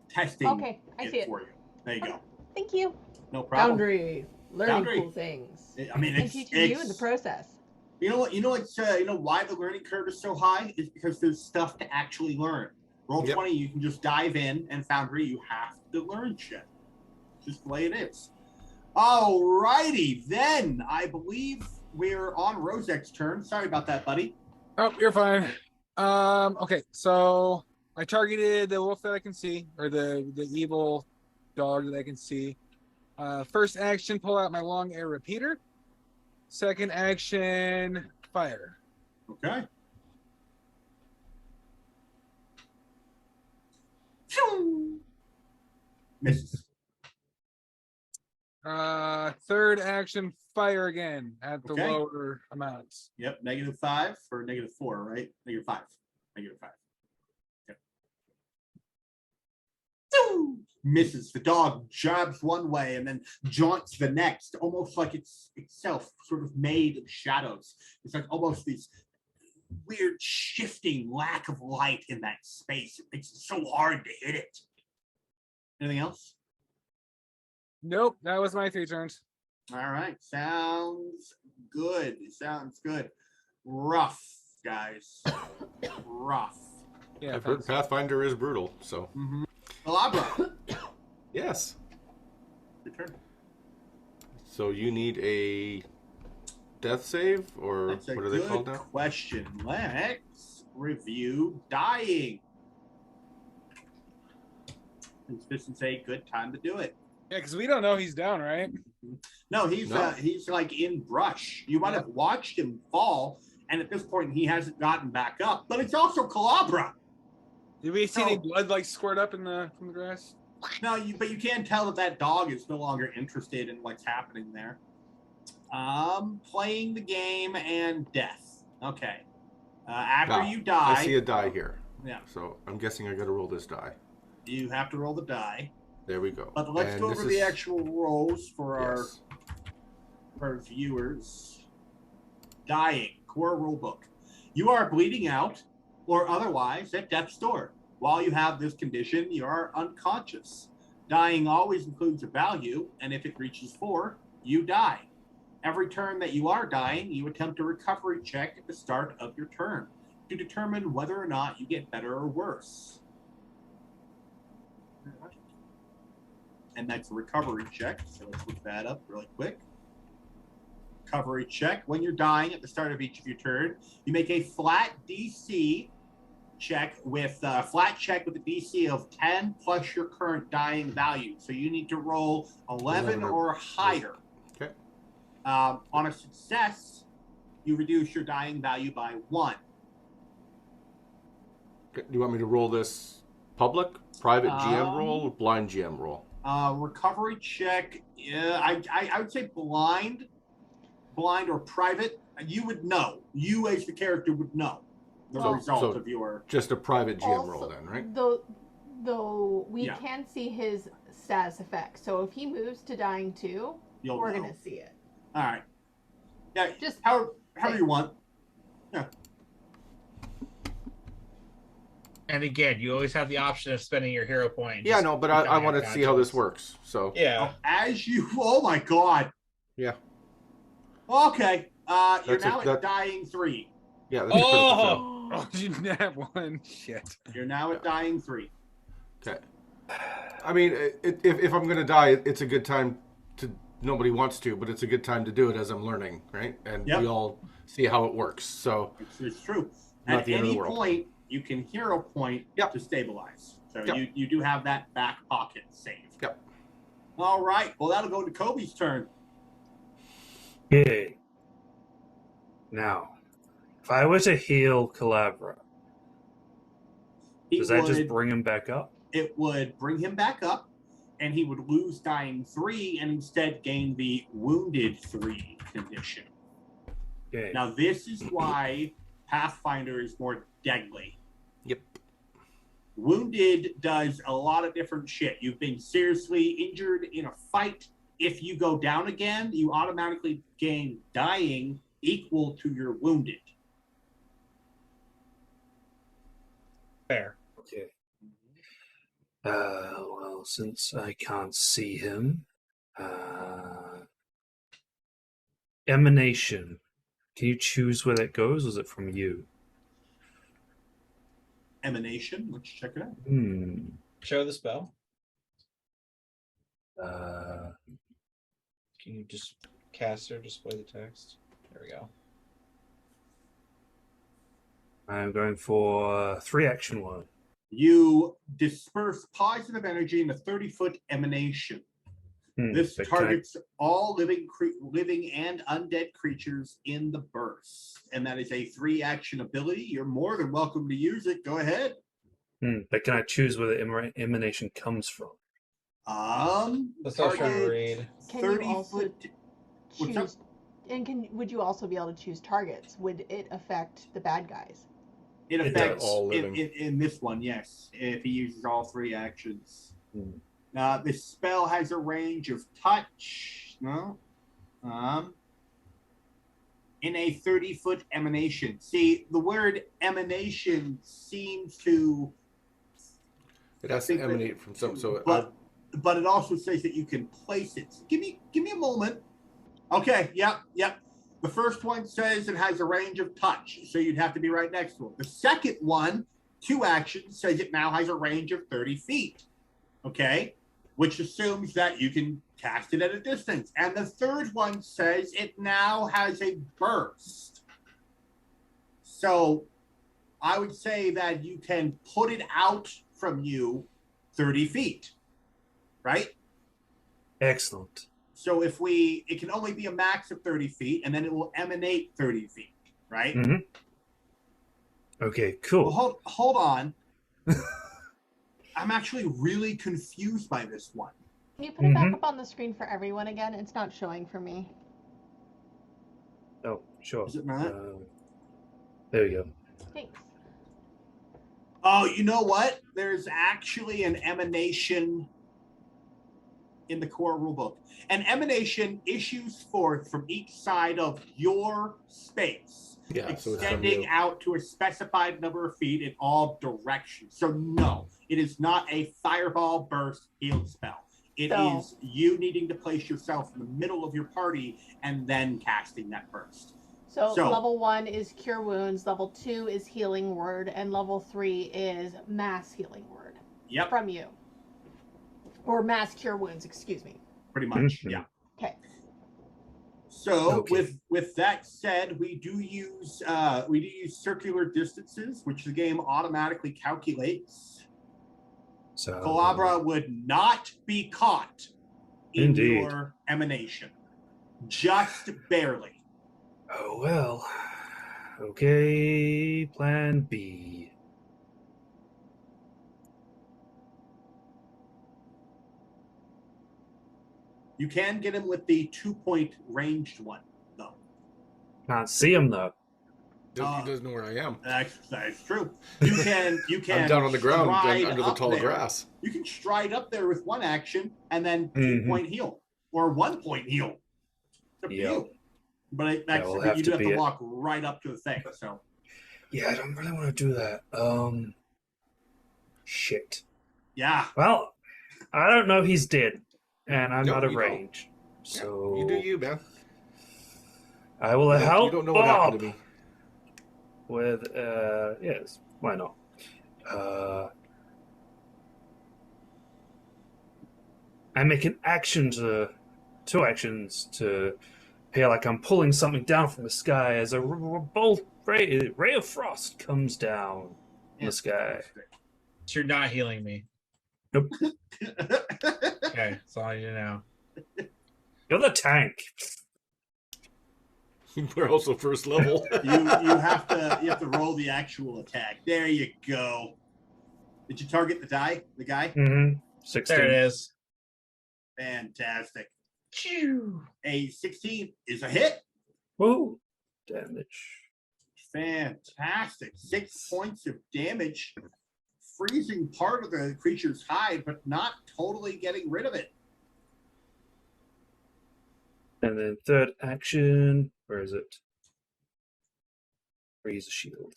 testing Okay, I see it. for you. There you go. Thank you. No problem. Foundry, learning Foundry. cool things. I mean, And it's teaching you in the process. You know what? You know why the learning curve is so high is because there's stuff to actually learn. Roll 20, you can just dive in, and Foundry, you have to learn shit. Just the way it is. All righty, then. I believe we're on Rozek's turn. Sorry about that, buddy. Oh, you're fine. Okay, so I targeted the wolf that I can see, or the evil dog that I can see. First action, pull out my long air repeater. Second action, fire. Okay. Misses. Third action, fire again at the Okay. lower amounts. Yep, -5 or -4, right? -5. -5. Yep. Misses. The dog jabs one way and then jaunts the next, almost like it's itself sort of made of shadows. It's like almost these weird shifting lack of light in that space. It makes it so hard to hit it. Anything else? Nope, that was my 3 turns. All right. Sounds good. Rough, guys. Rough. Yeah, I've heard Pathfinder is brutal, so. Alabra. Yes. Your turn. So you need a death save, or That's a what are they called good now? question. Let's review dying. Since this is a good time to do it. Yeah, because we don't know he's down, right? No, he's like in brush. You might have watched him fall, and at this point he hasn't gotten back up. But it's also Calabra. Did we see any blood like squirt up from the grass? No, but you can tell that dog is no longer interested in what's happening there. Playing the game and death. Okay. After you die, I see a die here. Yeah. So I'm guessing I got to roll this die. You have to roll the die. There we go. But let's go over the actual rolls for our viewers. Dying, core rulebook. You are bleeding out or otherwise at death's door. While you have this condition, you are unconscious. Dying always includes a value, and if it reaches 4, you die. Every turn that you are dying, you attempt a recovery check at the start of your turn to determine whether or not you get better or worse. And that's a recovery check, so let's look that up really quick. Recovery check. When you're dying at the start of each of your turn, you make a flat DC check with a DC of 10 plus your current dying value. So you need to roll 11 or higher. Okay. On a success, you reduce your dying value by 1. Do you want me to roll this public, private GM roll, or blind GM roll? Recovery check. Yeah, I would say blind or private. You would know. You as the character would know the result of your. Just a private GM roll then, right? Though we can see his status effect. So if he moves to dying 2, we're gonna see it. All right. Yeah. Just however you want. Yeah. And again, you always have the option of spending your hero point. Yeah, no, but I want to see how this works. So yeah, oh my god. Yeah. Okay. You're now at dying 3. Yeah. That's Oh, you didn't have 1. Shit. You're now at dying 3. Okay. I mean, if I'm gonna die, it's a good time to. Nobody wants to, but it's a good time to do it as I'm learning, right? And we all see how it works. So it's true. Not at the end of any the world. point, you can hero point to stabilize. So you do have that back pocket saved. Yep. All right. Well, that'll go to Kobe's turn. Okay. Now, if I were to heal Calabra, does that just bring him back up? It would bring him back up, and he would lose dying 3 and instead gain the wounded 3 condition. Okay. Now, this is why Pathfinder is more deadly. Yep. Wounded does a lot of different shit. You've been seriously injured in a fight. If you go down again, you automatically gain dying equal to your wounded. Fair. Okay. Well, since I can't see him, emanation. Can you choose where that goes? Or is it from you? Emanation. Let's check it out. Show the spell. Can you just cast or display the text? There we go. I'm going for 3 action 1. You disperse positive energy in a 30-foot emanation. This targets all living and undead creatures in the burst. And that is a 3-action ability. You're more than welcome to use it. Go ahead. But can I choose where the emanation comes from? Let's all try to read. 30-foot. Choose, and would you also be able to choose targets? Would it affect the bad guys? It affects all living. In this one, yes. If he uses all 3 actions. This spell has a range of touch. No. In a 30-foot emanation. See, the word emanation seems to. It has to emanate from some. So, but it also says that you can place it. So give me a moment. Okay. Yep. The first one says it has a range of touch, so you'd have to be right next to it. The second one, 2 actions, says it now has a range of 30 feet. Okay. Which assumes that you can cast it at a distance. And the third one says it now has a burst. So I would say that you can put it out from you 30 feet, right? Excellent. So it can only be a max of 30 feet, and then it will emanate 30 feet, right? Okay, cool. Well, hold on. I'm actually really confused by this one. Can you put it back up on the screen for everyone again? It's not showing for me. Oh, sure. Is it not? There we go. Thanks. Oh, you know what? There's actually an emanation in the core rulebook. An emanation issues forth from each side of your space, extending out to a specified number of feet in all directions. So no, it is not a fireball burst heal spell. It is you needing to place yourself in the middle of your party and then casting that burst. So level 1 is Cure Wounds, level 2 is Healing Word, and level 3 is Mass Healing Word. Yep. From you. Or Mass Cure Wounds, excuse me. Pretty much, yeah. Okay. So with that said, we do use circular distances, which the game automatically calculates. So Calabra would not be caught in your emanation. Just barely. Oh well. Okay, plan B. You can get him with the 2-point ranged one, though. Can't see him though. He doesn't know where I am. That's true. You can. I'm down on the ground stride under the up tall there. grass. You can stride up there with one action and then 2-point heal or 1-point heal. It's up to you. But you do have to walk right up to the thing. So. Yeah, I don't really want to do that. Shit. Yeah. Well, I don't know he's dead, and I'm out of you range. don't. So You do you, man. I will help You don't know what happened to Bob me. with yes, why not? I make two actions to appear like I'm pulling something down from the sky as a bolt ray of frost comes down from the sky. So you're not healing me. Nope. Okay, that's all I need to know. You're the tank. We're also first level. you have to roll the actual attack. There you go. Did you target the guy? Mm-hmm. 16. There it is. Fantastic. A 16 is a hit. Whoa. Damage. Fantastic. 6 points of damage. Freezing part of the creature's hide, but not totally getting rid of it. And then third action, where is it? Raise a shield.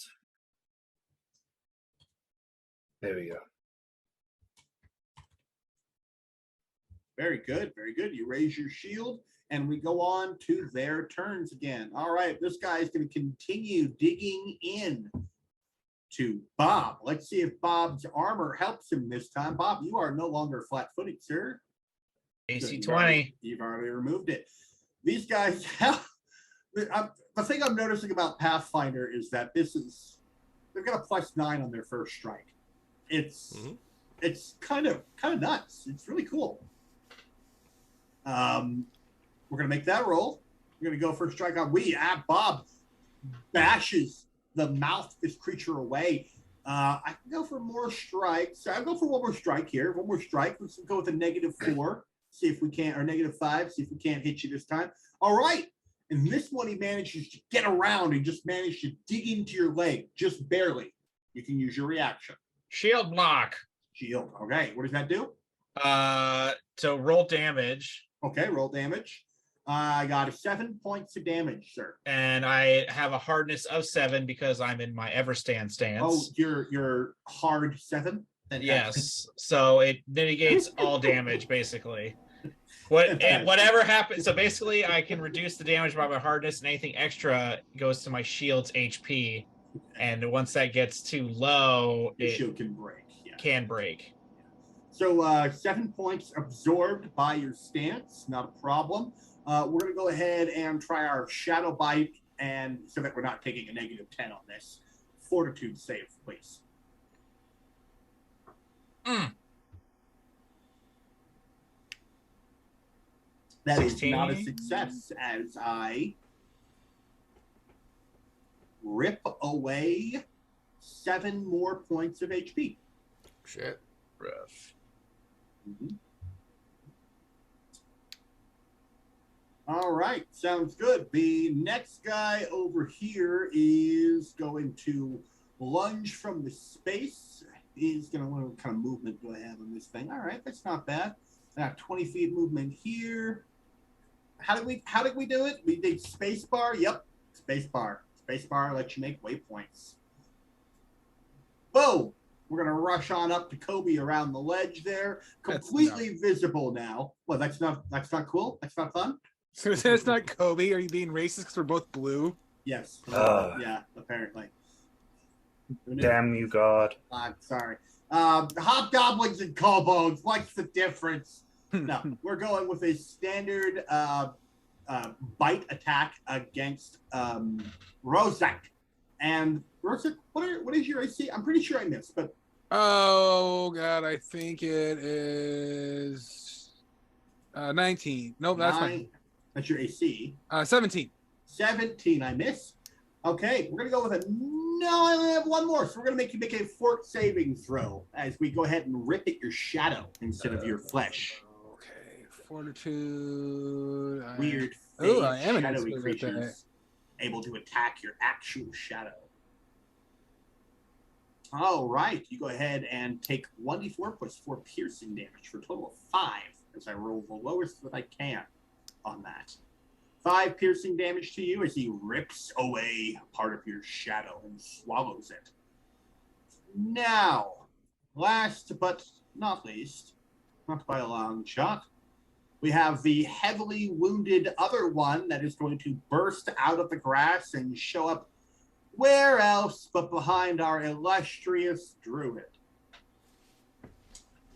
There we go. Very good, very good. You raise your shield, and we go on to their turns again. All right, this guy is going to continue digging in to Bob. Let's see if Bob's armor helps him this time. Bob, you are no longer flat-footed, sir. AC 20. You've already removed it. These guys have the thing I'm noticing about Pathfinder is that they've got a +9 on their first strike. It's kind of nuts. It's really cool. We're gonna make that roll. We're gonna go for a strike on Bob bashes the mouth of this creature away. I can go for more strikes. I'll go for one more strike here. One more strike. Let's go with a -4. See if we can't, or -5. See if we can't hit you this time. All right. And this one, he manages to get around and just managed to dig into your leg, just barely. You can use your reaction. Shield block. Shield. Okay. What does that do? So roll damage. Okay. Roll damage. I got 7 points of damage, sir. And I have a hardness of 7 because I'm in my Everstand stance. Oh, you're hard 7? Yes. So it mitigates all damage, basically. Whatever happens. So basically, I can reduce the damage by my hardness, and anything extra goes to my shield's HP. And once that gets too low, the shield can break. Yeah. Can break. So 7 points absorbed by your stance, not a problem. We're going to go ahead and try our Shadow Bite, and so that we're not taking a -10 on this. Fortitude save, please. That 16. Is not a success, as I rip away 7 more points of HP. Shit. Rough. Mm-hmm. All right, sounds good. The next guy over here is going to lunge from the space. He's going to, what kind of movement do I have on this thing? All right, that's not bad. I have 20 feet movement here. How did we do it? We did space bar. Yep, space bar. Space bar lets you make waypoints. Boom! We're gonna rush on up to Kobe around the ledge there, completely visible now. Well, that's not cool. That's not fun. So that's not Kobe. Are you being racist because we're both blue? Yes. Yeah. Apparently. Damn you, God. I'm sorry. Hobgoblins and kobolds. What's the difference? No, we're going with a standard bite attack against Rozak. And Rozak, what is your AC? I'm pretty sure I missed, but oh god, I think it is 19. Nope, that's fine. That's your AC. 17. 17, I miss. Okay, we're gonna go with a no. I only have one more, so we're gonna make you make a fort saving throw as we go ahead and rip at your shadow instead of your flesh. Okay, fortitude. Weird, Oh, fake, I am an shadowy expert with that. creatures able to attack your actual shadow. All right, you go ahead and take 1d4 plus 4 piercing damage for a total of 5 as I roll the lowest that I can on that. 5 piercing damage to you as he rips away part of your shadow and swallows it. Now, last but not least, not by a long shot, we have the heavily wounded other one that is going to burst out of the grass and show up where else but behind our illustrious druid.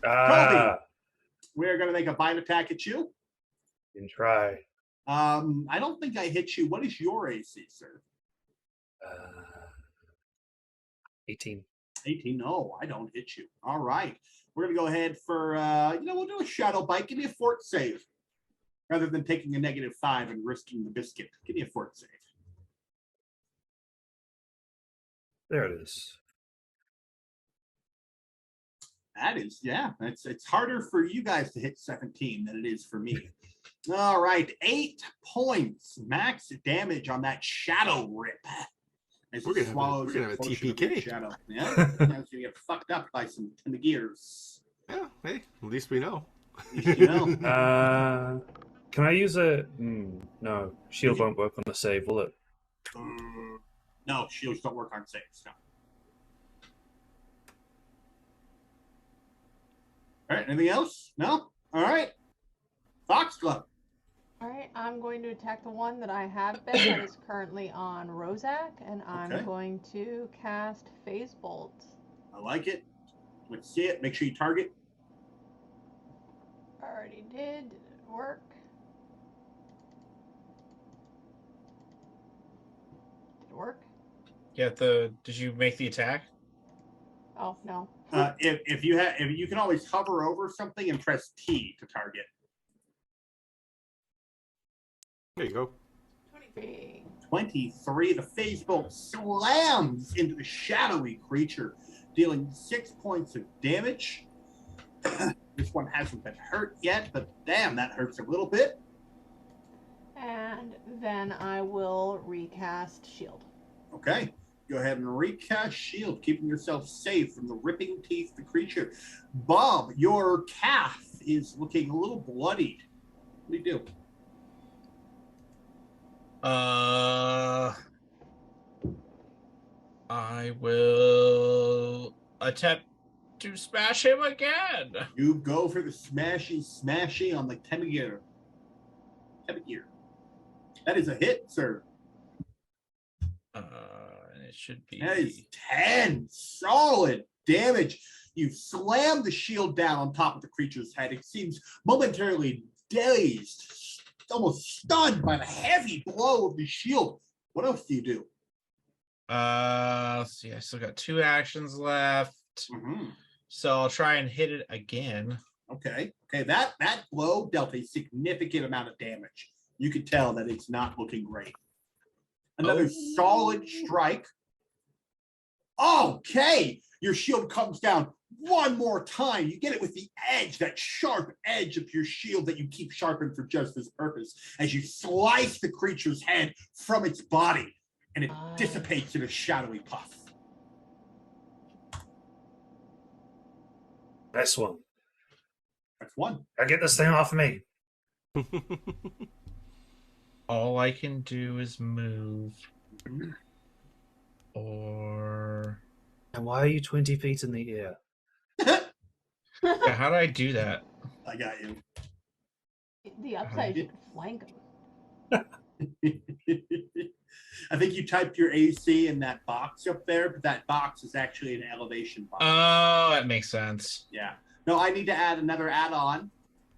Kobe, we're going to make a bite attack at you. You can try. I don't think I hit you. What is your AC, sir? 18. 18. No, I don't hit you. All right. We're going to go ahead for, we'll do a shadow bite. Give me a fort save. Rather than taking a -5 and risking the biscuit. Give me a fort save. There it is. That is, yeah. It's harder for you guys to hit 17 than it is for me. All right. 8 points. Max damage on that shadow rip. As We're it gonna swallows have a portion of your TPK. shadow. Yeah. It's going to get fucked up by some gears. Yeah, hey, at least we know. At least you know. Can I use a... no, shield won't work on the save, will it? No, shields don't work on saves. No. All right, anything else? No? All right. Foxglove. All right, I'm going to attack the one that I have been that is currently on Rozak, and I'm Okay. going to cast Phase Bolt. I like it. Let's see it. Make sure you target. Already did. Did it work? Did it work? Yeah, did you make the attack? Oh, no. If you can always hover over something and press T to target. There you go. 23. 23. The phase bolt slams into the shadowy creature, dealing 6 points of damage. This one hasn't been hurt yet, but damn, that hurts a little bit. And then I will recast Shield. Okay. Go ahead and recast shield, keeping yourself safe from the ripping teeth of the creature. Bob, your calf is looking a little bloodied. What do you do? I will attempt to smash him again. You go for the smashy on the Temigir. That is a hit, sir. And it should be... That is 10 solid damage. You slam the shield down on top of the creature's head. It seems momentarily dazed, almost stunned by the heavy blow of the shield. What else do you do? Let's see, I still got 2 actions left. So I'll try and hit it again. Okay. That blow dealt a significant amount of damage. You could tell that it's not looking great. Another solid strike. Okay. Your shield comes down one more time. You get it with the edge, that sharp edge of your shield that you keep sharpened for just this purpose, as you slice the creature's head from its body, and it dissipates in a shadowy puff. Nice one. That's one. I get this thing off me. All I can do is move. Or... And why are you 20 feet in the air? Yeah, how do I do that? I got you. The upside should flank him. I think you typed your AC in that box up there, but that box is actually an elevation box. Oh, that makes sense. Yeah. No, I need to add another add-on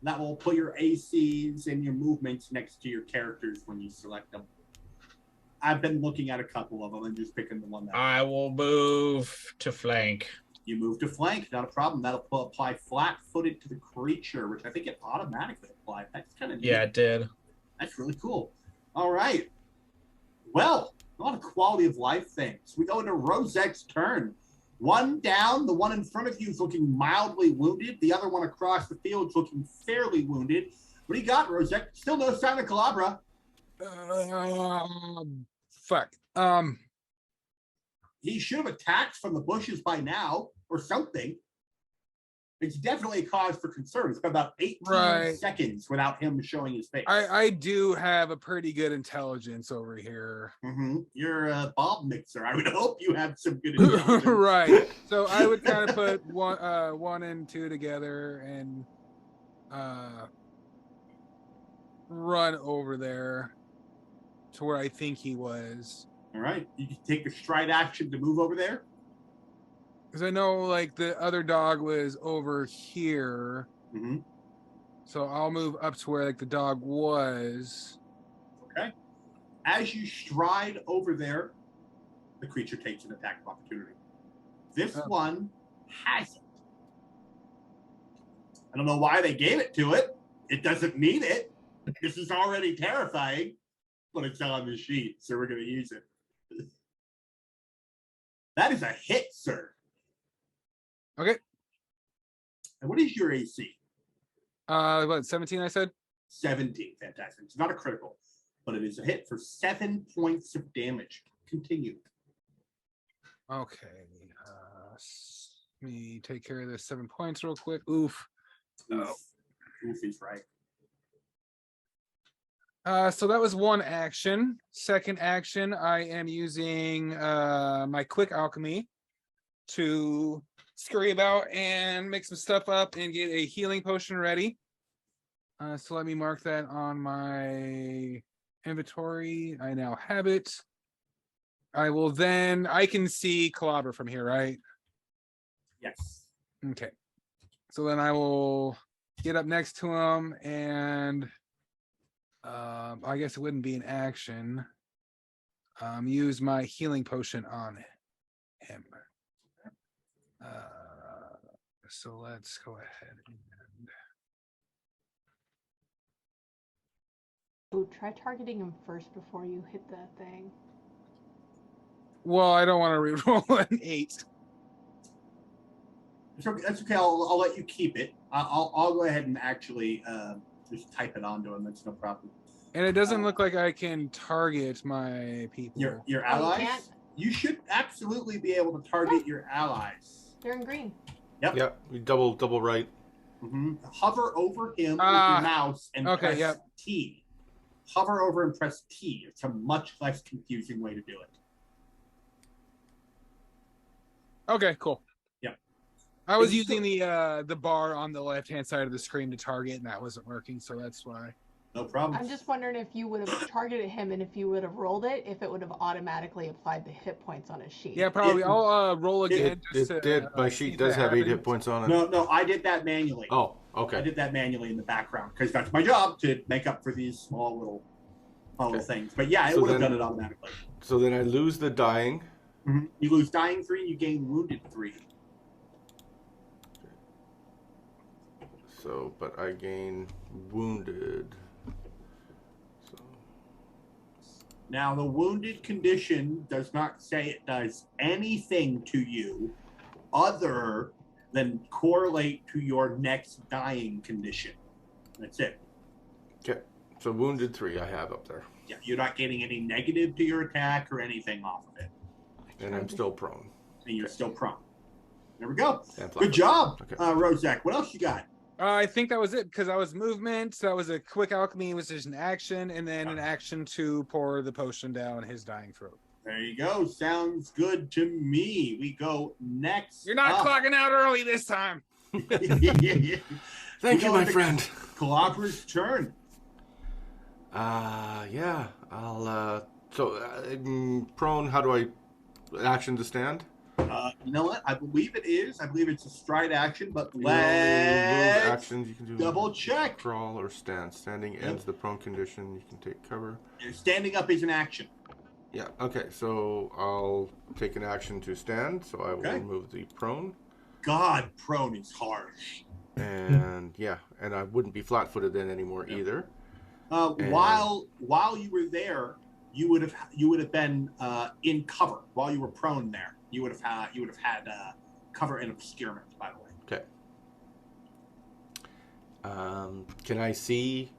that will put your ACs and your movements next to your characters when you select them. I've been looking at a couple of them and just picking the one that I will move to flank. you move to flank. Not a problem. That'll apply flat-footed to the creature, which I think it automatically applied. That's kind of neat. Yeah, it did. That's really cool. All right. Well, A lot of quality of life things. We go into Rosek's turn. One down. The one in front of you is looking mildly wounded. The other one across the field is looking fairly wounded. What do you got, Rosek? Still no sign of Calabra. Fuck. He should have attacked from the bushes by now or something. It's definitely a cause for concern. It's been about 18 seconds without him showing his face. I do have a pretty good intelligence over here. You're a Bob mixer. I would hope you have some good intelligence. Right. So I would kind of put one and two together and run over there to where I think he was. All right. You can take a stride action to move over there. Because I know, like, the other dog was over here. So I'll move up to where, like, the dog was. Okay. As you stride over there, the creature takes an attack of opportunity. This one hasn't. I don't know why they gave it to it. It doesn't need it. This is already terrifying, but it's on the sheet, so we're going to use it. That is a hit, sir. Okay. And what is your AC? What, 17 I said? 17. Fantastic. It's not a critical, but it is a hit for 7 points of damage. Continue. Okay. Let me take care of this 7 points real quick. Oof. Oof is right. So that was one action. Second action, I am using my quick alchemy to scurry about and make some stuff up and get a healing potion ready. So let me mark that on my inventory. I now have it. I can see Calabra from here, right? Yes. Okay. So then I will get up next to him and I guess it wouldn't be an action. Use my healing potion on him. So let's go ahead and try targeting him first before you hit that thing. Well, I don't want to reroll an 8. That's okay. I'll let you keep it. I'll go ahead and actually just type it onto him. That's no problem. And it doesn't look like I can target my people. Your allies? You should absolutely be able to target your allies. They're in green. Yep. You double right. Hover over him with your mouse and press T. Hover over and press T. It's a much less confusing way to do it. Okay, cool. Yep. I was using the bar on the left-hand side of the screen to target, and that wasn't working, so that's why. No problem. I'm just wondering if you would have targeted him and if you would have rolled it, if it would have automatically applied the hit points on his sheet. Yeah, probably. I'll roll again. It did. My sheet does have 8 hit points on it. No, I did that manually. Oh, okay. I did that manually in the background because that's my job to make up for these small little things. But yeah, it would have done it automatically. So then I lose the dying. You lose dying 3 and you gain wounded 3. So, but I gain wounded. Now, the wounded condition does not say it does anything to you other than correlate to your next dying condition. That's it. Okay. So wounded 3 I have up there. Yeah, you're not getting any negative to your attack or anything off of it. And I'm still prone. And you're still prone. There we go. Good job, Rozak. What else you got? I think that was it because that was movement. So that was a quick alchemy, was just an action, and then an action to pour the potion down his dying throat. There you go. Sounds good to me. We go next. You're not clocking out early this time. Thank you, my friend. Calabra's turn. Yeah. I'll prone. How do I action to stand? You know what? I believe it is. I believe it's a stride action, but let's actions you can do. Double check. Crawl or stand. Standing ends the prone condition. You can take cover. Standing up is an action. Yeah. Okay. So I'll take an action to stand. So I will remove the prone. God, prone is harsh. And and I wouldn't be flat-footed then anymore either. While you were there, you would have been in cover while you were prone there. You would have had cover and obscurement, by the way. Okay. Can I see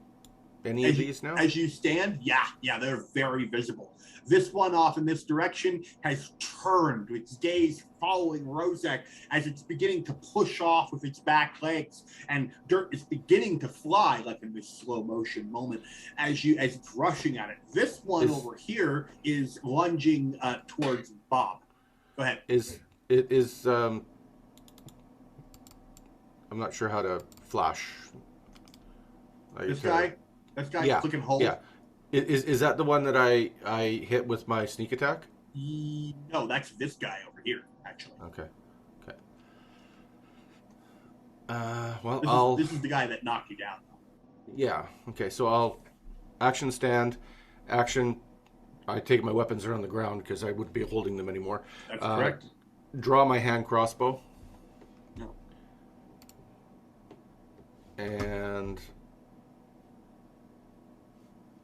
any As of you- these now? As you stand, yeah, they're very visible. This one off in this direction has turned, its gaze following Rozek as it's beginning to push off with its back legs, and dirt is beginning to fly like in this slow motion moment as it's rushing at it. This one over here is lunging towards Bob. Go ahead. I'm not sure how to flash. This guy, yeah, click and hold. Yeah. Is that the one that I hit with my sneak attack? No, that's this guy over here, actually. Okay. Well, this is the guy that knocked you down. Yeah. Okay. So I'll action stand, action. I take my weapons are on the ground because I wouldn't be holding them anymore. That's correct. Draw my hand crossbow. No. And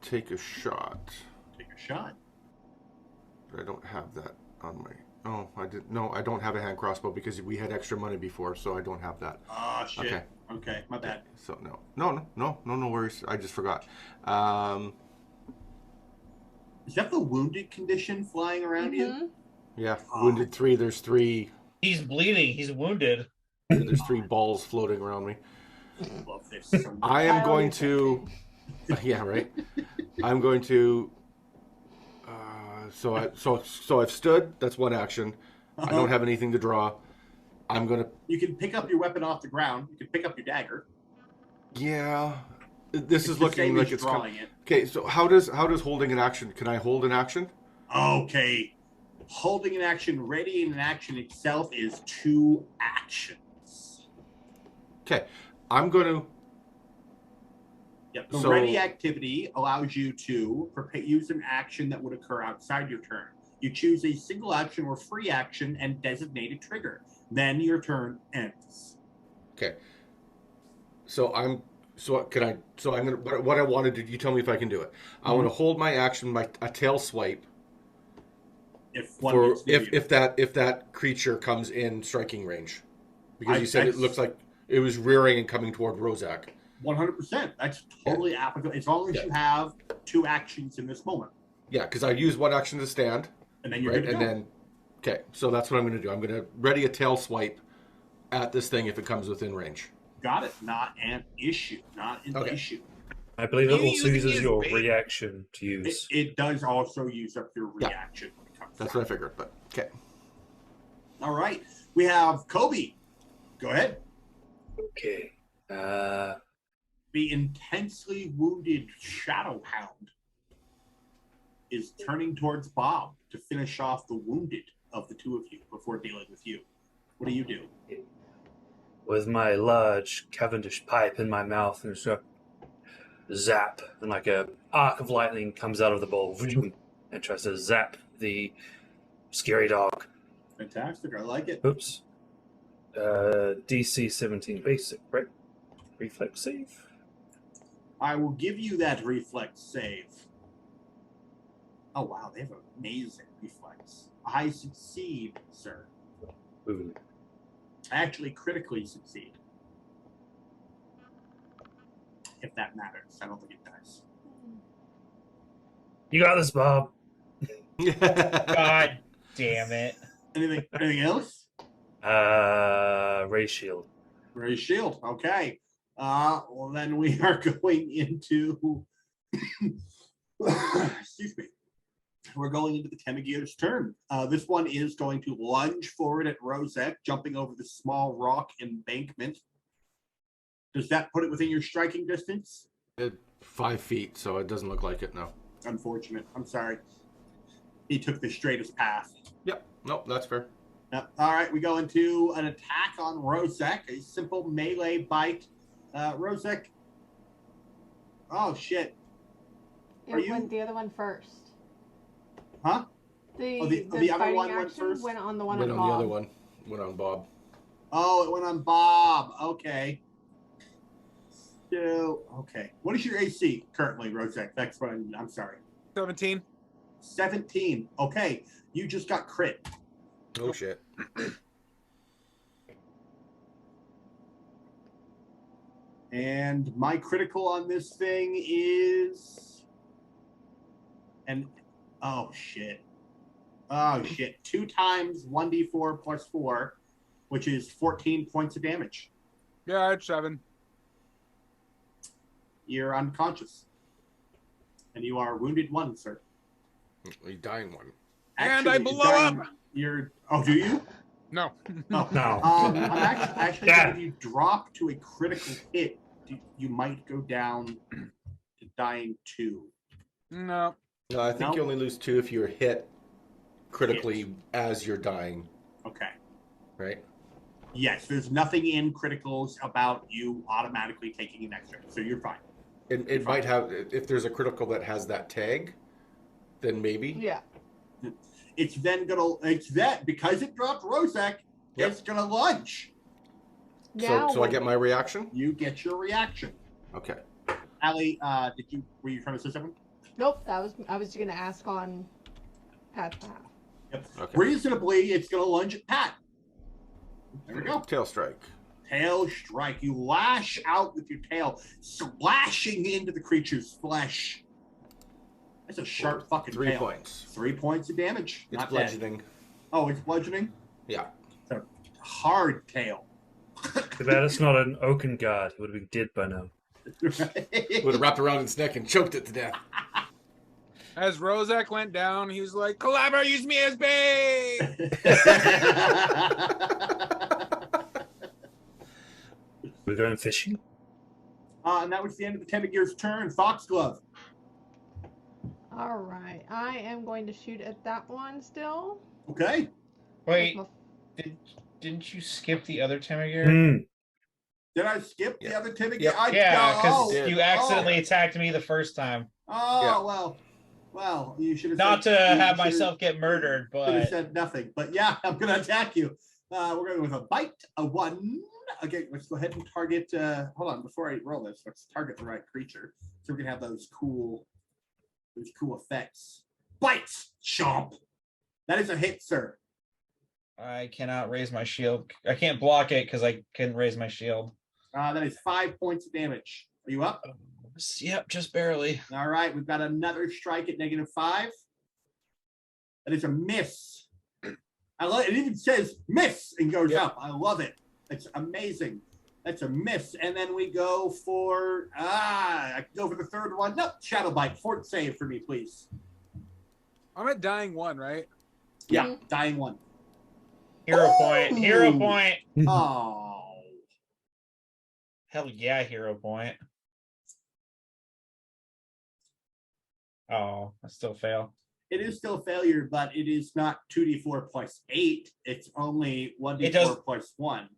take a shot. Take a shot. But I don't have that on my. Oh, I didn't. No, I don't have a hand crossbow because we had extra money before, so I don't have that. Oh shit. Okay, my bad. So no worries. I just forgot. Is that the wounded condition flying around you? Yeah, wounded 3. There's 3. He's bleeding. He's wounded. There's 3 balls floating around me. Love this. So I am going to. Yeah, right. I'm going to. So I've stood. That's one action. I don't have anything to draw. I'm gonna. You can pick up your weapon off the ground. You can pick up your dagger. Yeah. This It's is the looking same like as it's drawing it. Okay, so how does holding an action? Can I hold an action? Okay. Holding an action, readying an action itself is 2 actions. Okay, I'm going to. Yep. The ready activity allows you to use an action that would occur outside your turn. You choose a single action or free action and designate a trigger. Then your turn ends. Okay. So I'm gonna. What I want to do? You tell me if I can do it. I want to hold my action, a tail swipe. If that creature comes in striking range, because you said it looks like it was rearing and coming toward Rozak. 100%. That's totally applicable as long as you have 2 actions in this moment. Yeah, because I use one action to stand, and then you're right, good to and go. then okay. So that's what I'm going to do. I'm going to ready a tail swipe at this thing if it comes within range. Got it. Not an issue. Not an issue. I believe it You also using uses his your bait? reaction to use. It does also use up your reaction when it comes That's down. what I figured, but okay. All right. We have Kobe. Go ahead. Okay. The intensely wounded Shadow Hound is turning towards Bob to finish off the wounded of the 2 of you before dealing with you. What do you do? With my large Cavendish pipe in my mouth and so zap, and like a arc of lightning comes out of the bowl and tries to zap the scary dog. Fantastic. I like it. Oops. DC 17 basic, right? Reflex save? I will give you that reflex save. Oh, wow. They have amazing reflex. I succeed, sir. Ooh. I actually critically succeed. If that matters. I don't think it does. You got this, Bob. God damn it. Anything else? Ray shield. Ray shield. Okay. Well, then we are going into. Excuse me. We're going into the Temagir's turn. This one is going to lunge forward at Rozek, jumping over the small rock embankment. Does that put it within your striking distance? 5 feet, so it doesn't look like it, no. Unfortunate. I'm sorry. He took the straightest path. Yep. Nope, that's fair. Yep. All right, we go into an attack on Rozek, a simple melee bite. Rozek. Oh, shit. It went the other one first. Huh? The other fighting one went action first? went on the one Went on on Bob. the other one. Went on Bob. Oh, it went on Bob. Okay. So, okay. What is your AC currently, Rozek? That's what I'm sorry. 17. 17. Okay, you just got crit. Oh shit. And my critical on this thing is oh shit. 2 times 1d4 plus 4, which is 14 points of damage. Yeah, it's 7. You're unconscious. And you are wounded 1, sir. You're dying 1. And I blow up! Oh, do you? No. Oh. No. I'm actually if you drop to a critical hit, you might go down to dying 2. No. No, I think No? you only lose 2 if you're hit critically as you're dying, Okay. right? Yes, there's nothing in criticals about you automatically taking an extra, so you're fine. It might have, if there's a critical that has that tag, then maybe. Yeah. It's because it dropped Rozak, Yep. it's gonna lunge. Now, So I get my reaction? You get your reaction. Okay. Allie, were you trying to say something? nope. I was gonna ask on Pat's behalf. Yep. Okay. Reasonably, it's gonna lunge at Pat. There we go. Tail strike. Tail strike. You lash out with your tail, splashing into the creature's flesh. That's a sharp fucking 3 tail. points. 3 points of damage. It's Not bad. bludgeoning. Oh, it's bludgeoning? Yeah. It's a hard tail. Too bad it's not an oaken guard. He would have been dead by now. Would have wrapped around its neck and choked it to death. As Rozak went down, he was like, Collaborator, use me as bait! We're going fishing? And that was the end of the Temagir's turn. Foxglove. All right. I am going to shoot at that one still. Okay. Wait, With didn't you skip the other Temagir? Hmm. Did I skip the Yeah. other Temagir? Yep. Yeah, because did. you accidentally attacked me the first time. Oh, Yeah. well, you should have Not to said, have myself get murdered, Should have but said nothing. But yeah, I'm going to attack you. We're going with a bite, a 1. Okay, let's go ahead and target. Hold on, before I roll this, let's target the right creature so we can have those cool effects. Bites, chomp. That is a hit, sir. I cannot raise my shield. I can't block it because I couldn't raise my shield. That is 5 points of damage. Are you up? Yep, just barely. All right, we've got another strike at -5. That is a miss. I love it. It even says miss and goes up. I love it. It's amazing. That's a miss. And then we go for I can go for the third one. Nope, Shadow Bite. Fort save for me, please. I'm at dying 1, right? Yeah, dying 1. Hero point. Hero point. Oh. Hell yeah, hero point. Oh, I still fail. It is still a failure, but it is not 2d4 plus 8. It's only 1d4 plus 1.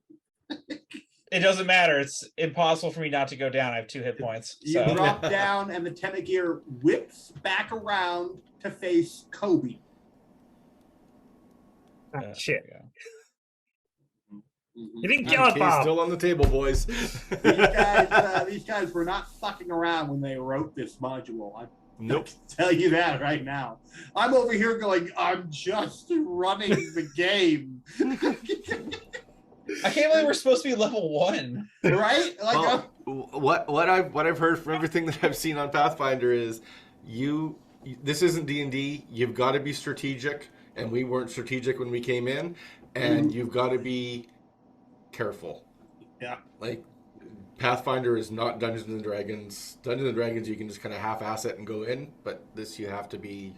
It doesn't matter. It's impossible for me not to go down. I have 2 hit points. You So drop down, and the Temagir whips back around to face Kobe. Shit. there You didn't kill it, 9K Bob. still on the table, boys. These guys were not fucking around when they wrote this module. I Nope. can tell you that right now. I'm over here going, I'm just running the game. I can't believe we're supposed to be level 1. Right? Like, Well, what I've heard from everything that I've seen on Pathfinder is this isn't D&D. You've got to be strategic, and we weren't strategic when we came in, and you've got to be careful. Yeah. Like, Pathfinder is not Dungeons and Dragons. Dungeons and Dragons, you can just kind of half-ass it and go in, but this you have to be.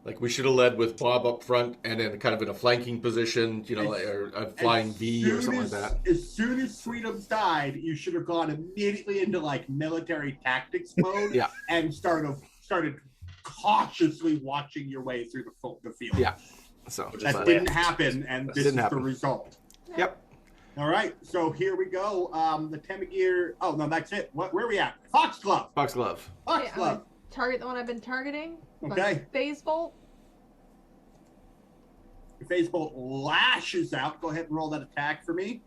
Like, we should have led with Bob up front and then kind of in a flanking position, or a flying V or something like that. As soon as Sweetums died, you should have gone immediately into like military tactics mode Yeah. and started cautiously watching your way through the field. Yeah. So That didn't happen, and this is the result. Yep. All right, so here we go. The Temagir. Oh no, that's it. Where are we at? Foxglove. Foxglove. Okay, I'm Foxglove. gonna target the one I've been targeting. Okay. Phase Bolt. Your Phase Bolt lashes out. Go ahead and roll that attack for me.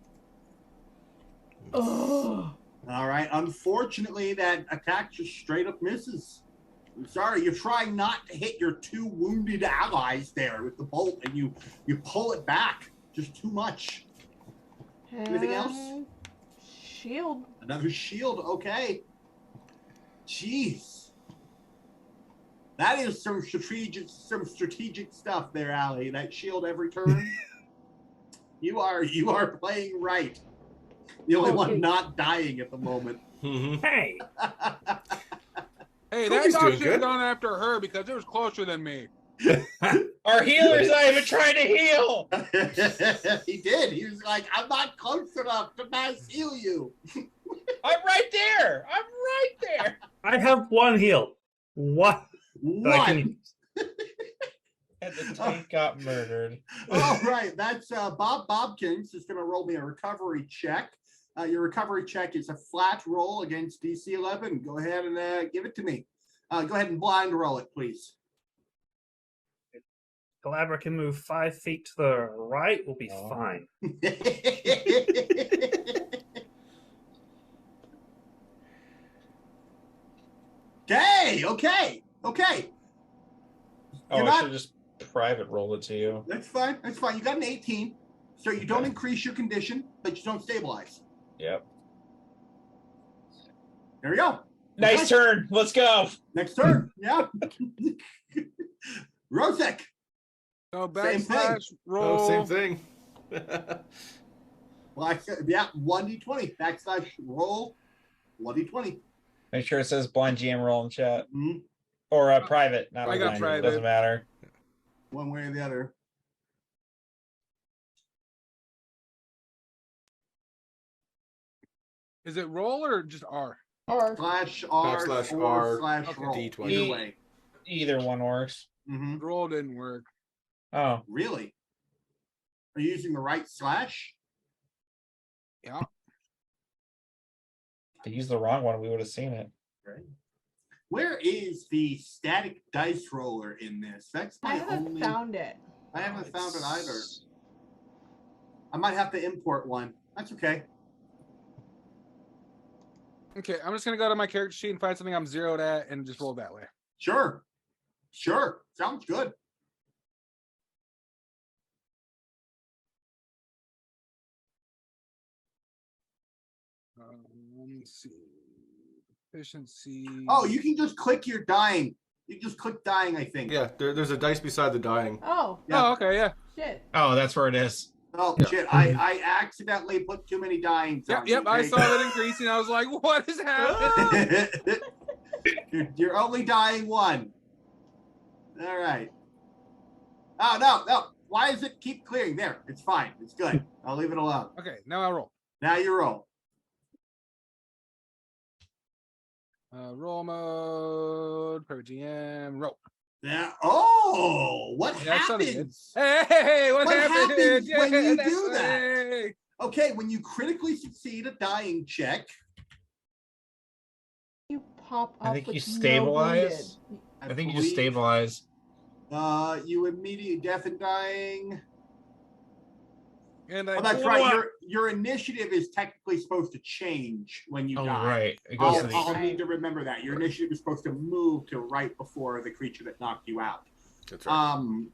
Oh. All right. Unfortunately, that attack just straight up misses. I'm sorry, you're trying not to hit your 2 wounded allies there with the bolt, and you pull it back. Just too much. Anything else? Shield. Another shield, okay. Jeez. That is some strategic stuff there, Allie. That shield every turn. You are playing right. The only one not dying at the moment. Hey! Hey, that Cookie's dog doing should good. have gone after her because it was closer than me. Our healer's not even trying to heal. He did. He was like, I'm not close enough to mass heal you. I'm right there. I'm right there. I have 1 heal. What? One. And the tank got murdered. All right. That's Bob Bobkins is going to roll me a recovery check. Your recovery check is a flat roll against DC 11. Go ahead and give it to me. Go ahead and blind roll it, please. Galabra can move 5 feet to the right. We'll be fine. Okay. Oh, You're I not- should just private roll it to you. That's fine. You got an 18. So you don't increase your condition, but you don't stabilize. Yep. There we go. Nice Okay. turn. Let's go. Next turn. Yeah. Rosek. So Same thing. backslash roll. Oh, same thing. Well, I said, yeah, 1d20 backslash roll 1d20. Make sure it says blind GM roll in chat. Mhm. Or private. Not I got blind. private. It doesn't matter. One way or the other. Is it roll or just R? Or Slash R Backslash or R, slash okay. roll. D20. Either way. Either one works. Mm-hmm. Roll didn't work. Oh. Really? Are you using the right slash? Yeah. If you used the wrong one, we would have seen it. Right. Where is the static dice roller in this? That's I my haven't only. found it. I haven't found it either. I might have to import one. That's okay. Okay, I'm just gonna go to my character sheet and find something I'm zeroed at and just roll that way. Sure. Sounds good. Let's see. Efficiency. Oh, you can just click your dying. You just click dying, I think. Yeah, there's a dice beside the dying. Oh, Yeah. Oh, okay, yeah. shit. Oh, that's where it is. Oh Yeah. shit! I accidentally put too many dyings. Yep, on yep. you. I There saw that increasing. I was like, what is happening? You're only dying one. All right. Oh no! Why does it keep clearing? There, it's fine. It's good. I'll leave it alone. Okay, now I roll. Now you roll. Roll mode, private GM, roll. Yeah. Oh, what Yeah, that's something good. happens? Hey, what What happened? happens when you that's do that? hey. Okay, when you critically succeed a dying check, You pop up. I think you with stabilize. No I think you just stabilize. You immediately death and dying. And I Oh, that's pull right. up. Your initiative is technically supposed to change when you Oh, die. right. It goes to the. I'll need to remember that. Your initiative is supposed to move to right before the creature that knocked you out. That's right.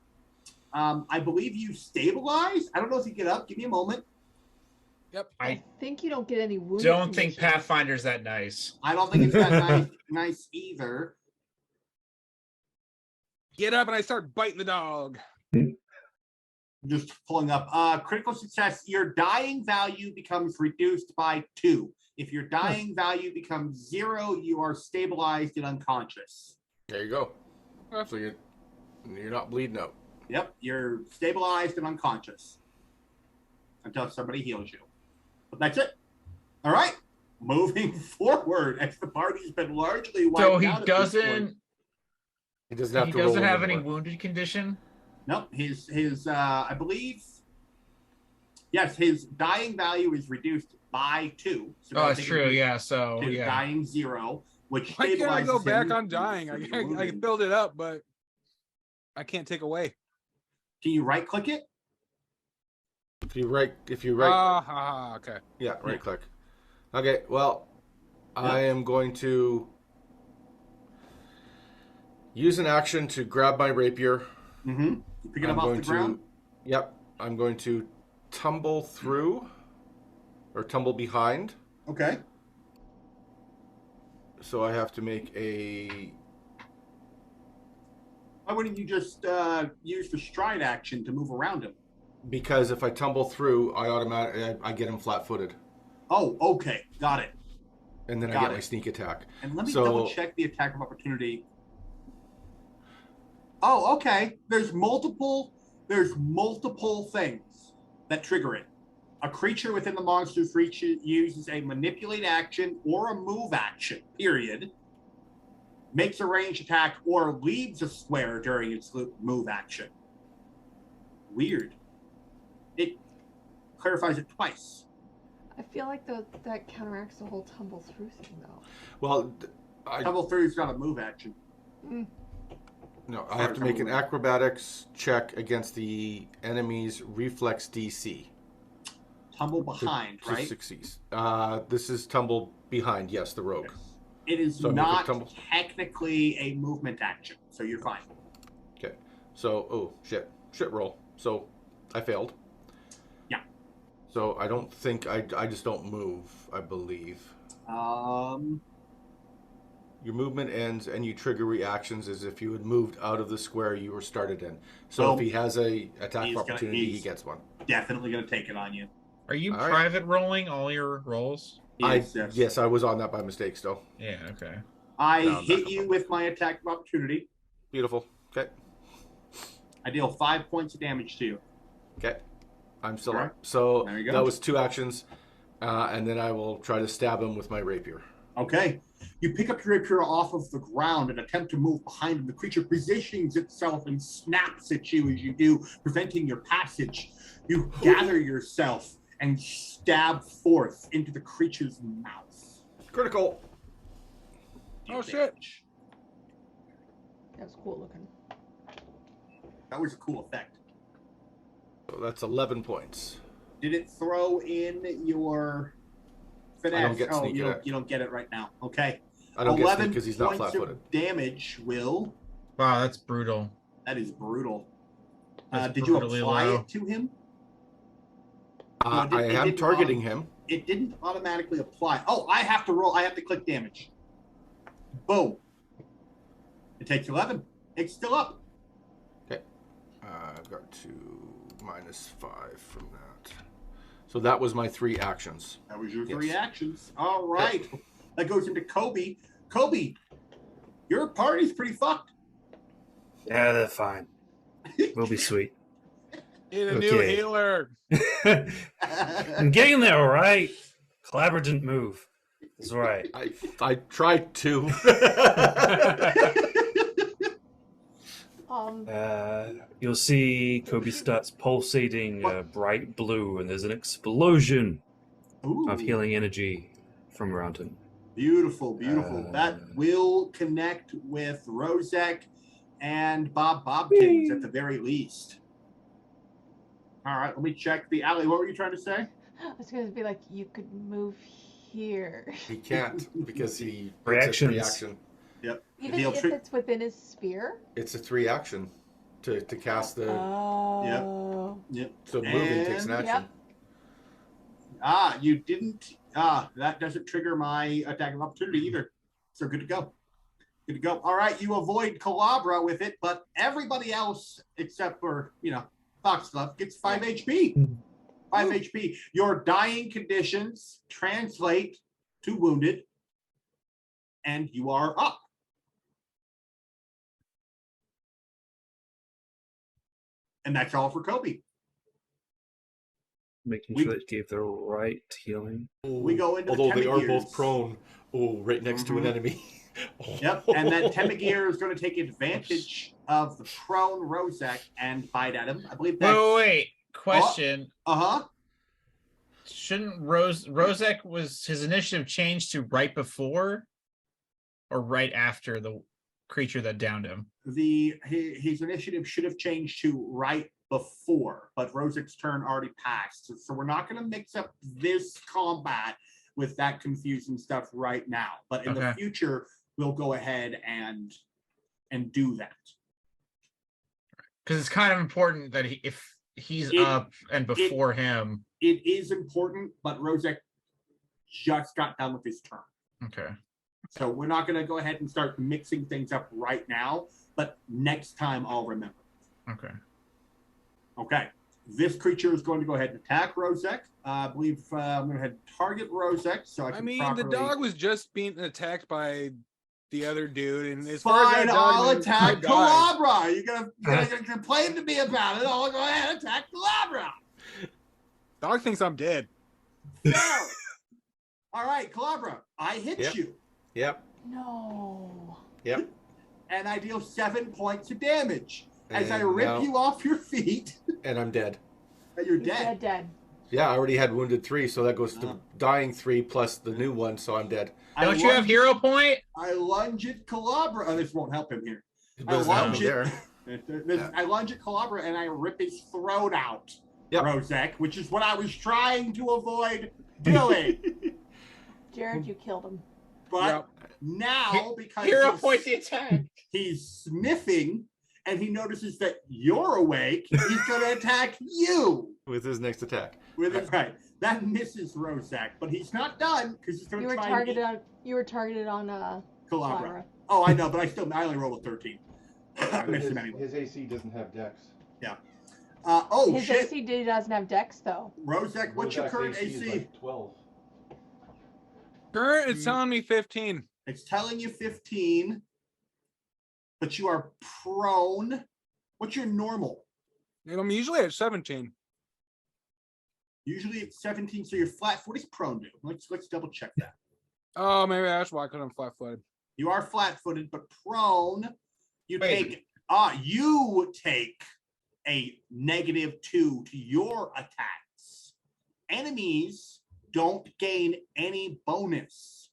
I believe you stabilize. I don't know if you get up. Give me a moment. Yep. I think you don't get any wounds. Don't think Pathfinder's that nice. I don't think it's that nice either. Get up and I start biting the dog. Just pulling up. Critical success. Your dying value becomes reduced by 2. If your dying value becomes 0, you are stabilized and unconscious. There you go. So you're not bleeding out. Yep, you're stabilized and unconscious until somebody heals you. But that's it. All right, moving forward as the party's been largely wiped So he out at this point. doesn't. He doesn't have He to roll doesn't have any anymore. wounded condition. Nope, his I believe. Yes, his dying value is reduced by 2. So Oh, I that's think true. it'd be Yeah. So to yeah. dying 0, which Why can't I go stabilizes back him on dying? from I the wounding. filled it up, but I can't take away. Can you right click it? If you right, Okay. yeah, right click. Okay, well, I am going to. use an action to grab my rapier. Mm-hmm. You pick it up off the ground? Yep. I'm going to tumble through or tumble behind. Okay. So I have to make a... Why wouldn't you just use the stride action to move around him? Because if I tumble through, I get him flat-footed. Oh, okay. Got it. And then I get my sneak attack. And let me double check the attack of opportunity. Oh, okay. There's multiple things that trigger it. A creature within the monster's reach uses a manipulate action or a move action, period. Makes a ranged attack or leaves a square during its move action. Weird. It clarifies it twice. I feel like that counteracts the whole tumble through thing, though. Well, Tumble through is not a move action. No, I have to make an acrobatics check against the enemy's reflex DC. Tumble behind, to right? Succeed. This is tumble behind, yes, the rogue. Yes. It is So not technically a movement action, so you're fine. Okay. So, oh, shit roll. So, I failed. Yeah. So, I don't think, I just don't move, I believe. Your movement ends and you trigger reactions as if you had moved out of the square you were started in. So if he has a attack of opportunity, he gets one. Definitely going to take it on you. Are you private rolling all your rolls? Yes, I was on that by mistake still. Yeah, okay. I hit you with my attack of opportunity. Beautiful. Okay. I deal 5 points of damage to you. Okay. I'm still up. So there you go. That was 2 actions. And then I will try to stab him with my rapier. Okay. You pick up your rapier off of the ground and attempt to move behind him. The creature positions itself and snaps at you as you do, preventing your passage. You gather yourself and stab forth into the creature's mouth. Critical. Oh, shit. That was cool looking. That was a cool effect. So that's 11 points. Did it throw in your finesse? I don't get sneak you don't get it right now. Okay. I don't get sneak 11 because he's not points flat-footed. of damage, Will. Wow, that's brutal. That is brutal. That's did you brutally apply low. it to him? I am targeting him. It didn't automatically apply. Oh, I have to roll. I have to click damage. Boom. It takes 11. It's still up. Okay. I've got to -5 from that. So that was my 3 actions. That was your 3 actions. All right. Yep. That goes into Kobe. Kobe, your party's pretty fucked. Yeah, they're fine. We'll be sweet. Need a new healer. I'm getting there, all right. Clabber didn't move. That's right. I tried to. You'll see Kobe starts pulsating bright blue, and there's an explosion of healing energy from around him. Beautiful, beautiful. That will connect with Rozek and Bob Bobkins at the very least. All right, let me check the alley. What were you trying to say? I was going to be like, you could move here. He can't because he reaction. Yep. Even if it's within his sphere? It's a 3 action to cast the. Oh. Yep. So moving takes an action. Yep. You didn't. That doesn't trigger my attack of opportunity either. So good to go. Good to go. All right, you avoid Calabra with it, but everybody else except for Foxglove gets 5 HP. 5 HP. Your dying conditions translate to wounded, and you are up. And that's all for Kobe. Making sure that gave the right healing. We go into although the they are Temagears. both prone. Oh, right next to an enemy. Yep, and then Temagir is going to take advantage of the prone Rozek and bite at him. I believe that's... Wait. Question. Shouldn't Rozek was his initiative changed to right before or right after the creature that downed him? His initiative should have changed to right before, but Rozek's turn already passed. So we're not going to mix up this combat with that confusing stuff right now. But in the future, we'll go ahead and and do that. Because it's kind of important that if he's up and before him. It is important, but Rozek just got done with his turn. Okay. So we're not going to go ahead and start mixing things up right now, but next time I'll remember. Okay. Okay. This creature is going to go ahead and attack Rozek. I believe I'm going to head target Rozek so I can the dog was just being attacked by the other dude, and as fine, far as that dog, I'll attack I died. Calabra. You're gonna complain to me about it. I'll go ahead and attack Calabra. Dog thinks I'm dead. So, all right, Calabra, I hit you. Yep. No. Yep. And I deal 7 points of damage as I And rip now- you off your feet. And I'm dead. And you're He's dead. dead. Yeah, I already had wounded 3, so that goes to dying 3 plus the new one, so I'm dead. Don't you have hero point? I lunge at Calabra. Oh, this won't help him here. It I doesn't help lunge me there. I lunge at Calabra and I rip his throat out. Yep. Rozek, which is what I was trying to avoid doing. Jared, you killed him. But now, because Hero point the attack. he's sniffing and he notices that you're awake, he's going to attack you. With his next attack. With his, right. That misses Rozek, but he's not done because he's going You to were try targeted and on. You were targeted on. Calabra. Calabra. Oh, I know, but I only rolled a 13. I missed him anyway. His AC doesn't have dex. Yeah. His Shit. AC doesn't have Dex though. Rozek, what's your Rozak's current is AC? like 12. Current, it's telling me 15. It's telling you 15, but you are prone. What's your normal? I'm usually at 17. Usually it's 17, so you're flat. What is prone do? Let's double check that. Oh, maybe that's why I couldn't flat-footed. You are flat-footed, but prone. You Wait. take a -2 to your attacks. Enemies don't gain any bonus.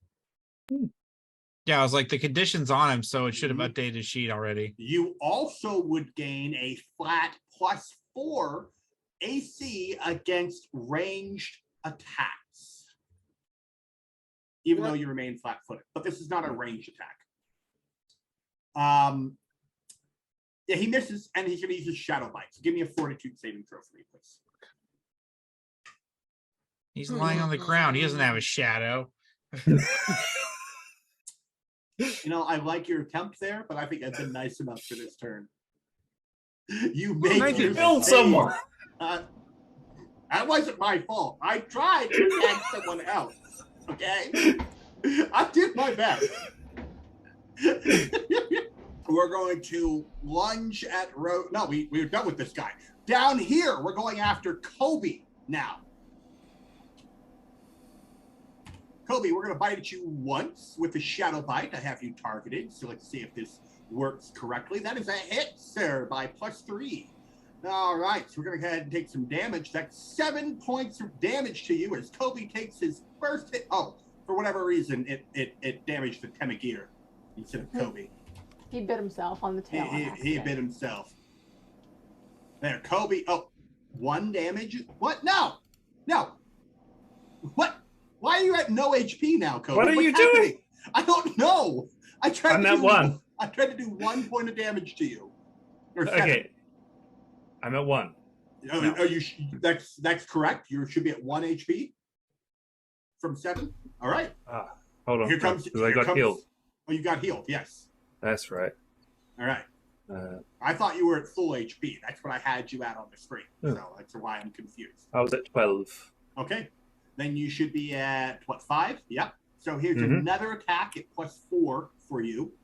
Yeah, I was like, the condition's on him, so it should have Mhm. updated his sheet already. You also would gain a flat +4 AC against ranged attacks, even though you remain flat-footed. But this is not a ranged attack. Yeah, he misses, and he's going to use his shadow bite. So give me a fortitude saving throw for me, please. He's lying on the ground. He doesn't have a shadow. You know, I like your attempt there, but I think I've been nice enough for this turn. You make your Build save. someone. That wasn't my fault. I tried to attack someone else. Okay? I did my best. We're going to lunge at No, we're done with this guy. Down here, we're going after Kobe now. Kobe, we're going to bite at you once with the shadow bite. I have you targeted, so let's see if this works correctly. That is a hit, sir, by +3. All right, so we're going to go ahead and take some damage. That's 7 points of damage to you as Kobe takes his first hit. Oh, for whatever reason, it damaged the Temagir instead of Kobe. He bit himself on the tail. He bit himself. There, Kobe. Oh, 1 damage. What? No. What? Why are you at no HP now, Kobe? What are you happening? doing? I don't know. I tried I'm to at do 1. I tried to do 1 point of damage to you. Or 7. Okay. I'm at 1. Oh, No. are you? That's correct. You should be at 1 HP from 7. All right. Hold on. Here comes. Because I here got comes- healed. Oh, you got healed. Yes. That's right. All right. Uh, I thought you were at full HP. That's what I had you at on the screen. Hmm. So that's why I'm confused. I was at 12. Okay. Then you should be at, what, 5? Yep. So here's Mhm. another attack at +4 for you.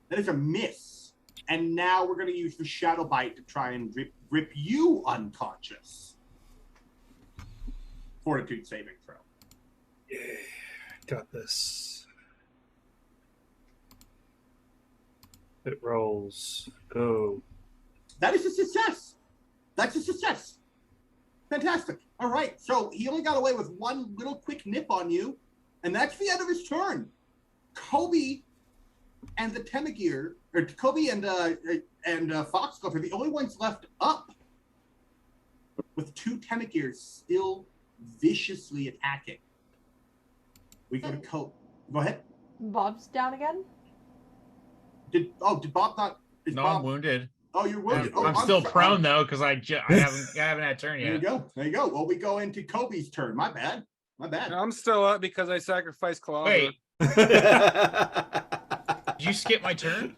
That is a miss. And now we're going to use the Shadow Bite to try and rip you unconscious. Fortitude saving throw. Yeah. Got this. It rolls. Go. That is a success. That's a success. Fantastic. All right. So he only got away with 1 little quick nip on you, and that's the end of his turn. Kobe and the Temagir, or Kobe and Foxglove are the only ones left up, with 2 Temagirs still viciously attacking. We go to Kobe. Go ahead. Bob's down again. Did Bob not? Is No, Bob, I'm wounded. Oh, you're wounded. Oh, I'm still sorry. prone though because I haven't had turn There you yet. go. There you go. Well, we go into Kobe's turn. My bad. I'm still up because I sacrificed Clobber. Wait, did you skip my turn?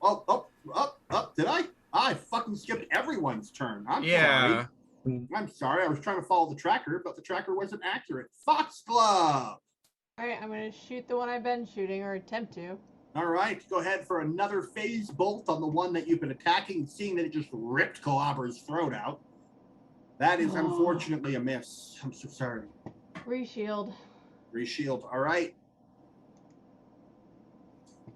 Oh, did I? I fucking skipped everyone's turn. I'm Yeah. sorry. I'm sorry. I was trying to follow the tracker, but the tracker wasn't accurate. Foxglove. All right, I'm gonna shoot the one I've been shooting, or attempt to. All right, go ahead for another phase bolt on the one that you've been attacking, seeing that it just ripped Calabra's throat out. That is unfortunately a miss. I'm so sorry. Reshield. Reshield. All right.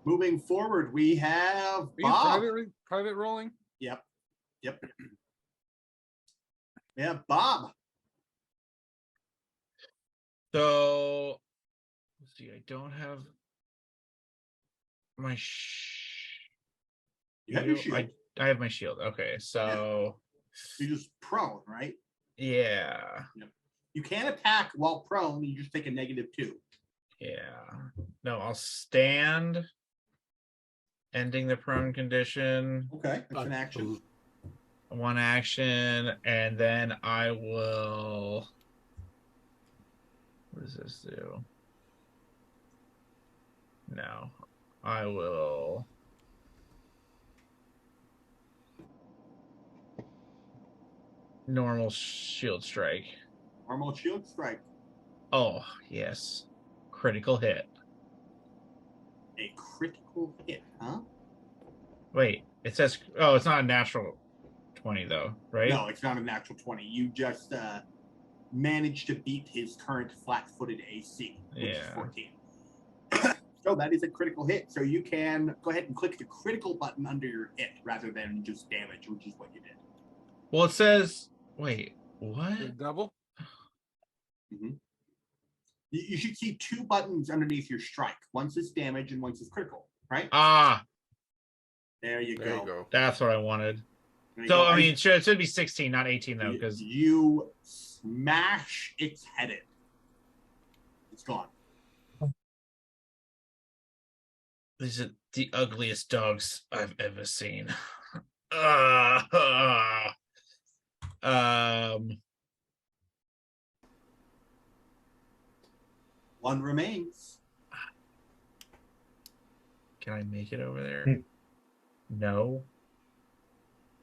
Moving forward, we have Are you Bob. private rolling? Yep. Yeah, Bob. So let's see. I don't have my You have your shield. I have my shield. Okay, so You're just prone, right? yeah. You can attack while prone. You just take a -2. Yeah. No, I'll stand. Ending the prone condition. Okay, that's an action. One action, and then I will. What does this do? No, I will. Normal shield strike. Normal shield strike. Oh, yes. Critical hit. A critical hit, huh? Wait, it says, oh, it's not a natural 20 though, right? No, it's not a natural 20. You just managed to beat his current flat-footed AC, which is 14. So that is a critical hit. So you can go ahead and click the critical button under your hit rather than just damage, which is what you did. Well, it says, wait, what? A double? Mm-hmm. You should see 2 buttons underneath your strike. Once is damage and once is critical, right? Ah, There you go. that's what I wanted. There you So, go. I mean, it should be 16, not 18 though, because you smash its head in. It's gone. these are the ugliest dogs I've ever seen. One remains. Can I make it over there? No.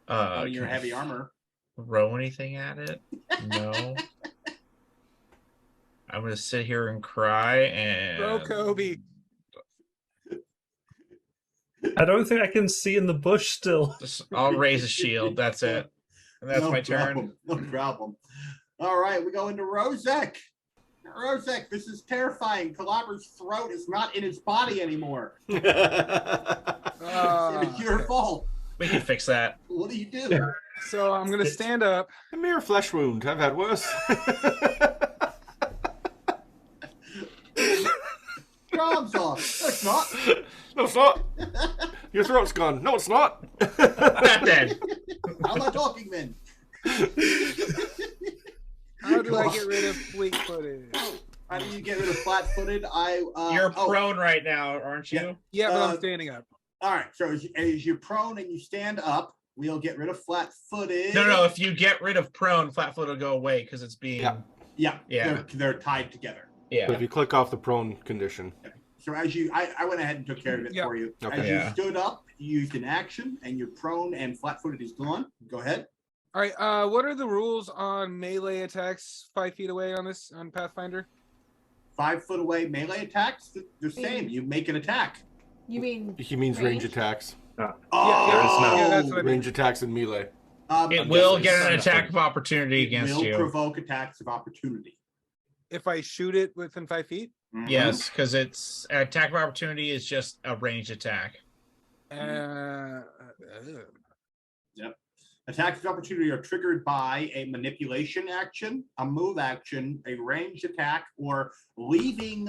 Out of your can I heavy armor. throw anything at it? No. I'm gonna sit here and cry and Throw Kobe. I don't think I can see in the bush still. I'll raise a shield. That's it. And that's my turn. No problem. All right, we go into Rozek. Rozek, this is terrifying. Calabra's throat is not in his body anymore. It's your fault. We can fix that. What do you do? So I'm gonna stand up. A mere flesh wound. I've had worse. Your arm's off. No, it's not. No, it's not. Your throat's gone. No, it's not. That dead. How am I talking then? How do I get rid of fleet-footed? How do you get rid of flat-footed? You're prone right now, aren't you? Yeah, but I'm standing up. All right. So as you're prone and you stand up, we'll get rid of flat-footed. No. If you get rid of prone, flat-foot will go away because it's being. Yeah. They're tied together. Yeah. But if you click off the prone condition. So as I went ahead and took care of it for you. Okay. As you stood up, you used an action, and your prone and flat-footed is gone. Go ahead. All right. What are the rules on melee attacks 5 feet away on this on Pathfinder? 5 foot away melee attacks. The same. You make an attack. You mean He means range attacks. Oh, Yeah, that's what I mean. Range attacks and melee. It will get an attack of opportunity against you. It will provoke attacks of opportunity. If I shoot it within 5 feet? Mhm. Yes, because it's attack of opportunity is just a ranged attack. Yep. Attacks of opportunity are triggered by a manipulation action, a move action, a ranged attack, or leaving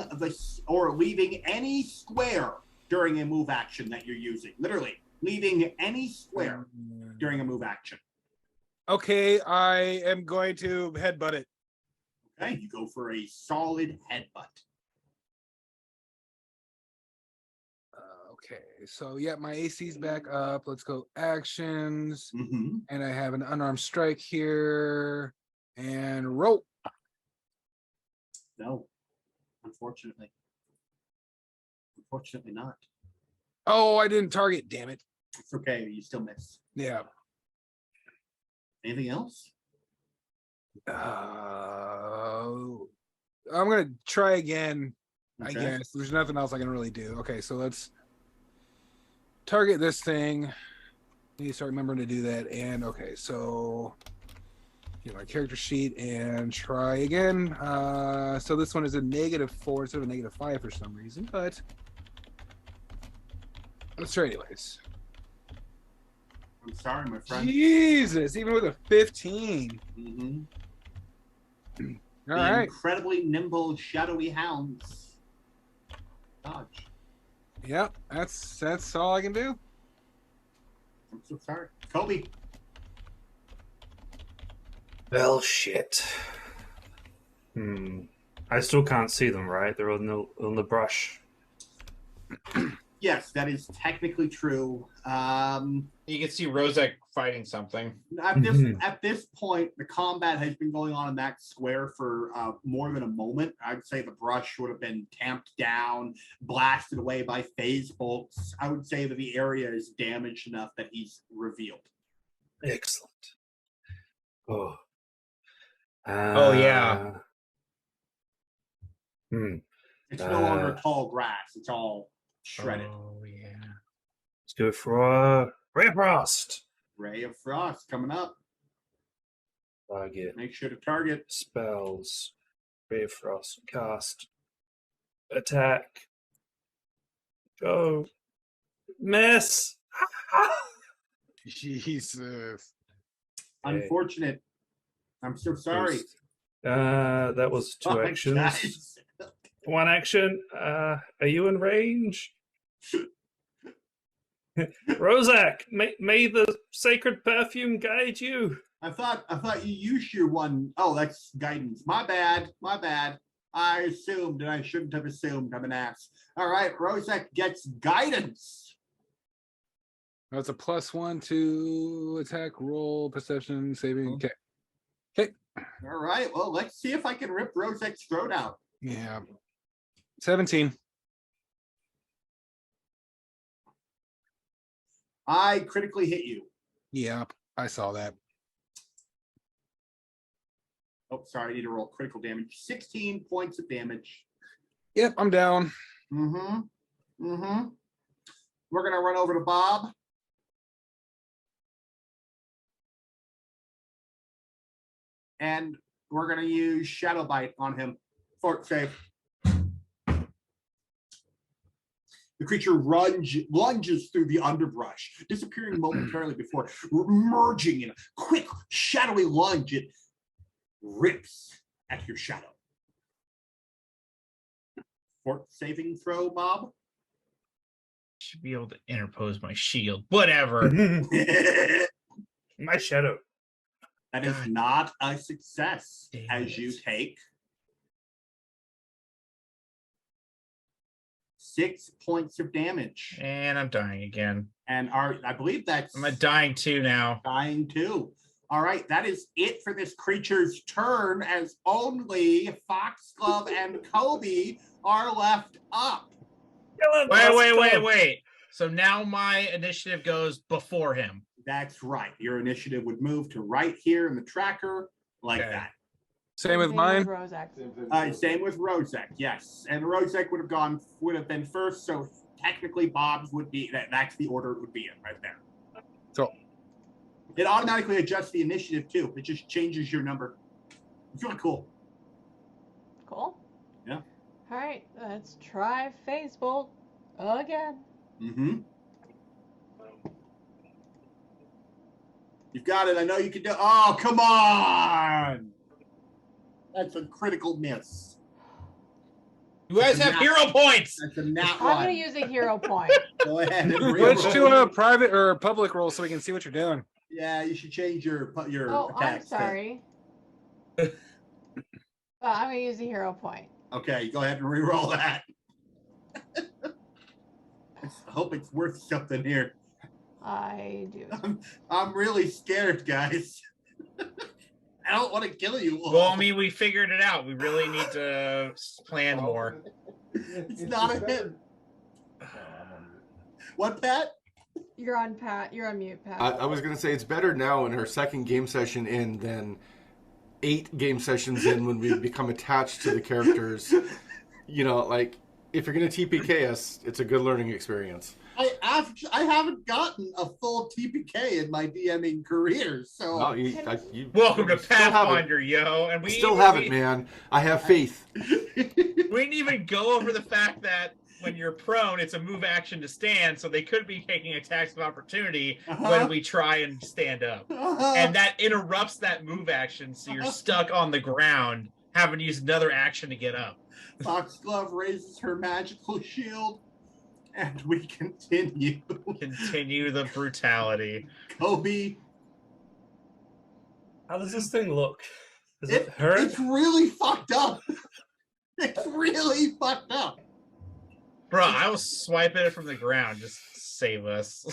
any square during a move action that you're using. Literally, leaving any square during a move action. Okay, I am going to headbutt it. Okay, you go for a solid headbutt. so yeah, my AC's back up. Let's go actions. Mm-hmm. And I have an unarmed strike here. And roll. No, unfortunately. Unfortunately not. Oh, I didn't target, damn it. It's okay, you still miss. Yeah. Anything else? I'm gonna try again. I Okay. guess there's nothing else I can really do. Okay, so let's target this thing. Need to start remembering to do that. And okay, so get my character sheet and try again. So this one is a -4 instead of a -5 for some reason, but let's try anyways. I'm sorry, my friend. Jesus, even with a 15. Mm-hmm. All right. Incredibly nimble, shadowy hounds. Dodge. Yep, that's all I can do. I'm so sorry. Kobe. Well, shit. I still can't see them, right? They're on the brush. Yes, that is technically true. You can see Rozek fighting something. At this point, the combat has been going on in that square for more than a moment. I'd say the brush would have been tamped down, blasted away by phase bolts. I would say that the area is damaged enough that he's revealed. Excellent. Oh. Oh, yeah. It's no longer tall grass. It's all shredded. Oh, yeah. Let's go for Ray Frost. Ray of Frost coming up. Target. Make sure to target. Spells. Ray of Frost. Cast. Attack. Go. Miss. Jesus. Unfortunate. I'm so sorry. That was 2 actions. Guys. 1 action. Are you in range? Rozak, may the sacred perfume guide you. I thought you used your one. Oh, that's guidance. My bad. I assumed, and I shouldn't have assumed. I'm an ass. All right, Rozek gets guidance. That's a +1 to attack, roll, perception, saving. Okay. Okay. All right. Well, let's see if I can rip Rozek's throat out. Yeah. 17. I critically hit you. Yep, I saw that. Oh, sorry. I need to roll critical damage. 16 points of damage. Yep, I'm down. We're gonna run over to Bob. And we're gonna use Shadow Bite on him. Fort save. The creature lunges through the underbrush, disappearing momentarily before merging in a quick, shadowy lunge. It rips at your shadow. Fort saving throw, Bob. Should be able to interpose my shield. Whatever. My shadow. That is not a success, Damn as it. you take 6 points of damage. And I'm dying again. And I believe that's I'm dying too now. dying too. All right, that is it for this creature's turn, as only Foxglove and Kobe are left up. Wait. So now my initiative goes before him. That's right. Your initiative would move to right here in the tracker, like Okay. that. Same with mine. Rozak. Same with Rozek, yes. And Rozek would have been first, so technically Bob's would be that's the order it would be in right there. So it automatically adjusts the initiative too. It just changes your number. It's really cool. Cool. Yeah. All right, let's try Phase Bolt again. You've got it. I know you can do. Oh, come on! That's a critical miss. You guys have hero points. That's a nat I'm one. gonna use a hero point. Go ahead and switch to reroll. a private or public roll so we can see what you're doing. Yeah, you should change your Oh, I'm attacks. sorry. I'm gonna use a hero point. Okay, go ahead and reroll that. I hope it's worth something here. I do. I'm really scared, guys. I don't want to kill you all. Well, I mean, we figured it out. We really need to plan more. It's not a hit. What, Pat? You're on Pat. You're on mute, Pat. I was going to say it's better now in her second game session in than 8 game sessions in when we become attached to the characters. You know, like, if you're going to TPK us, it's a good learning experience. I haven't gotten a full TPK in my DMing career, so... No, you Welcome to still have it. Pathfinder, yo. And we Still have it, man. I have faith. We didn't even go over the fact that when you're prone, it's a move action to stand, so they could be taking attacks of opportunity when we try and stand up. And that interrupts that move action, so you're stuck on the ground, having to use another action to get up. Foxglove raises her magical shield, and we continue. Continue the brutality. Kobe. How does this thing look? Does it hurt? It's really fucked up. It's really fucked up. Bro, I will swipe it from the ground. Just save us.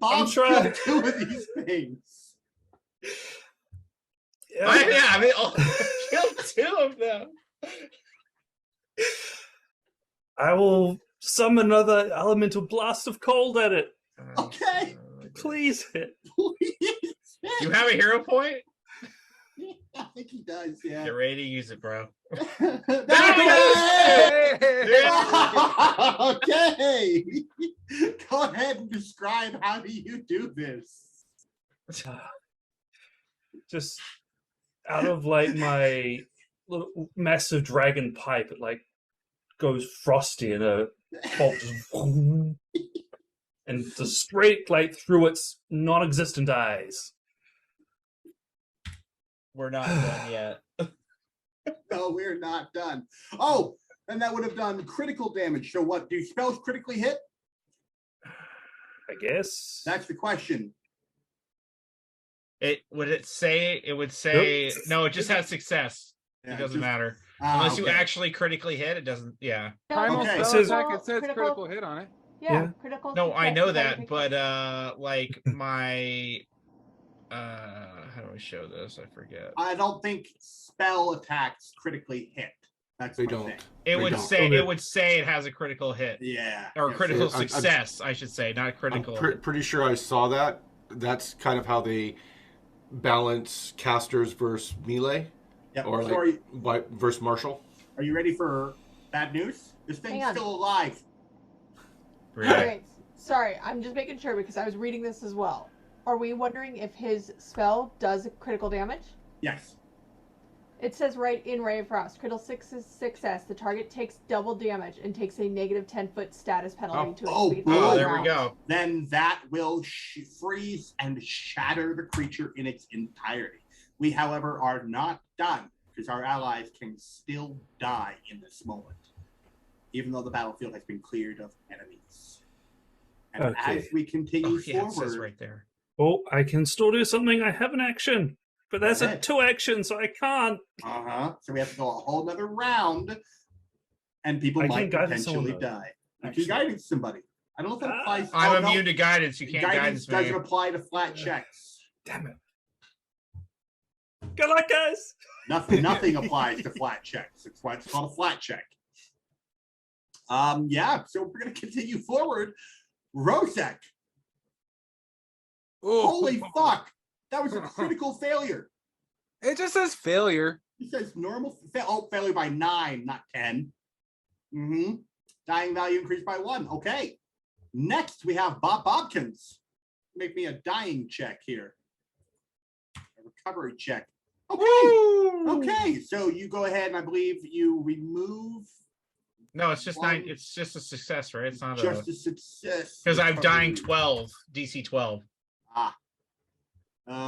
Bob's trying. killed 2 of these things. I mean, I'll kill 2 of them. I will summon another elemental blast of cold at it. Okay. Please hit. Please. You have a hero point? I think he does, yeah. Get ready to use it, bro. Okay. Go ahead and describe how do you do this. Just out of like my little massive dragon pipe, it like goes frosty and a bolt just and just straight like through its non-existent eyes. We're not done yet. No, we're not done. Oh, and that would have done critical damage. So what, do spells critically hit? I guess. That's the question. It would say Nope. no, it just has success. Yeah, It doesn't just- matter. Unless you okay. actually critically hit, it doesn't Primal Okay. spell It says- attack, it says critical hit on it. Yeah, Yeah. critical. No, I success know is how you that, pick but it. like my how do I show this? I forget. I don't think spell attacks critically hit. That's They my don't. thing. It We would don't. say Okay. it would say it has a critical hit. Yeah. Or Yes. critical I'm- success, I should say, not critical. I'm pretty sure I saw that. That's kind of how they balance casters versus melee, Yep. or Sorry, like versus martial. are you ready for bad news? This thing's Hang on. still alive. Really. Alright, sorry, I'm just making sure because I was reading this as well. Are we wondering if his spell does critical damage? Yes. It says right in Ray of Frost, critical success, the target takes double damage and takes a negative 10-foot status penalty to its Oh, speed. boom. Oh, for there we rounds. go. Then that will freeze and shatter the creature in its entirety. We, however, are not done because our allies can still die in this moment, even though the battlefield has been cleared of enemies. And Okay. as we continue Oh yeah, it forward, says right there. Oh, I can still do something. I have an action, but that's a Okay. 2 action, so I can't. so we have to go a whole nother round, and people I might can guidance potentially someone, though. die. You Actually. can guidance somebody. I don't know if that applies. I'm oh, no. immune to guidance. You can't Guidance guidance me. doesn't apply to flat checks. Damn it. Good luck, guys. Nothing applies to flat checks. It's why it's called a flat check. Yeah, so we're gonna continue forward. Rosek. Ooh. Holy fuck! That was a critical failure. It just says failure. He says normal failure by 9, not 10. Mm-hmm. Dying value increased by 1. Okay. Next we have Bob Bobkins. Make me a dying check here. A recovery check. Okay. Okay, so you go ahead and I believe you remove No, it's just One. 9. It's just a success, right? It's not just a a success. because I'm dying Recovery. 12, DC 12.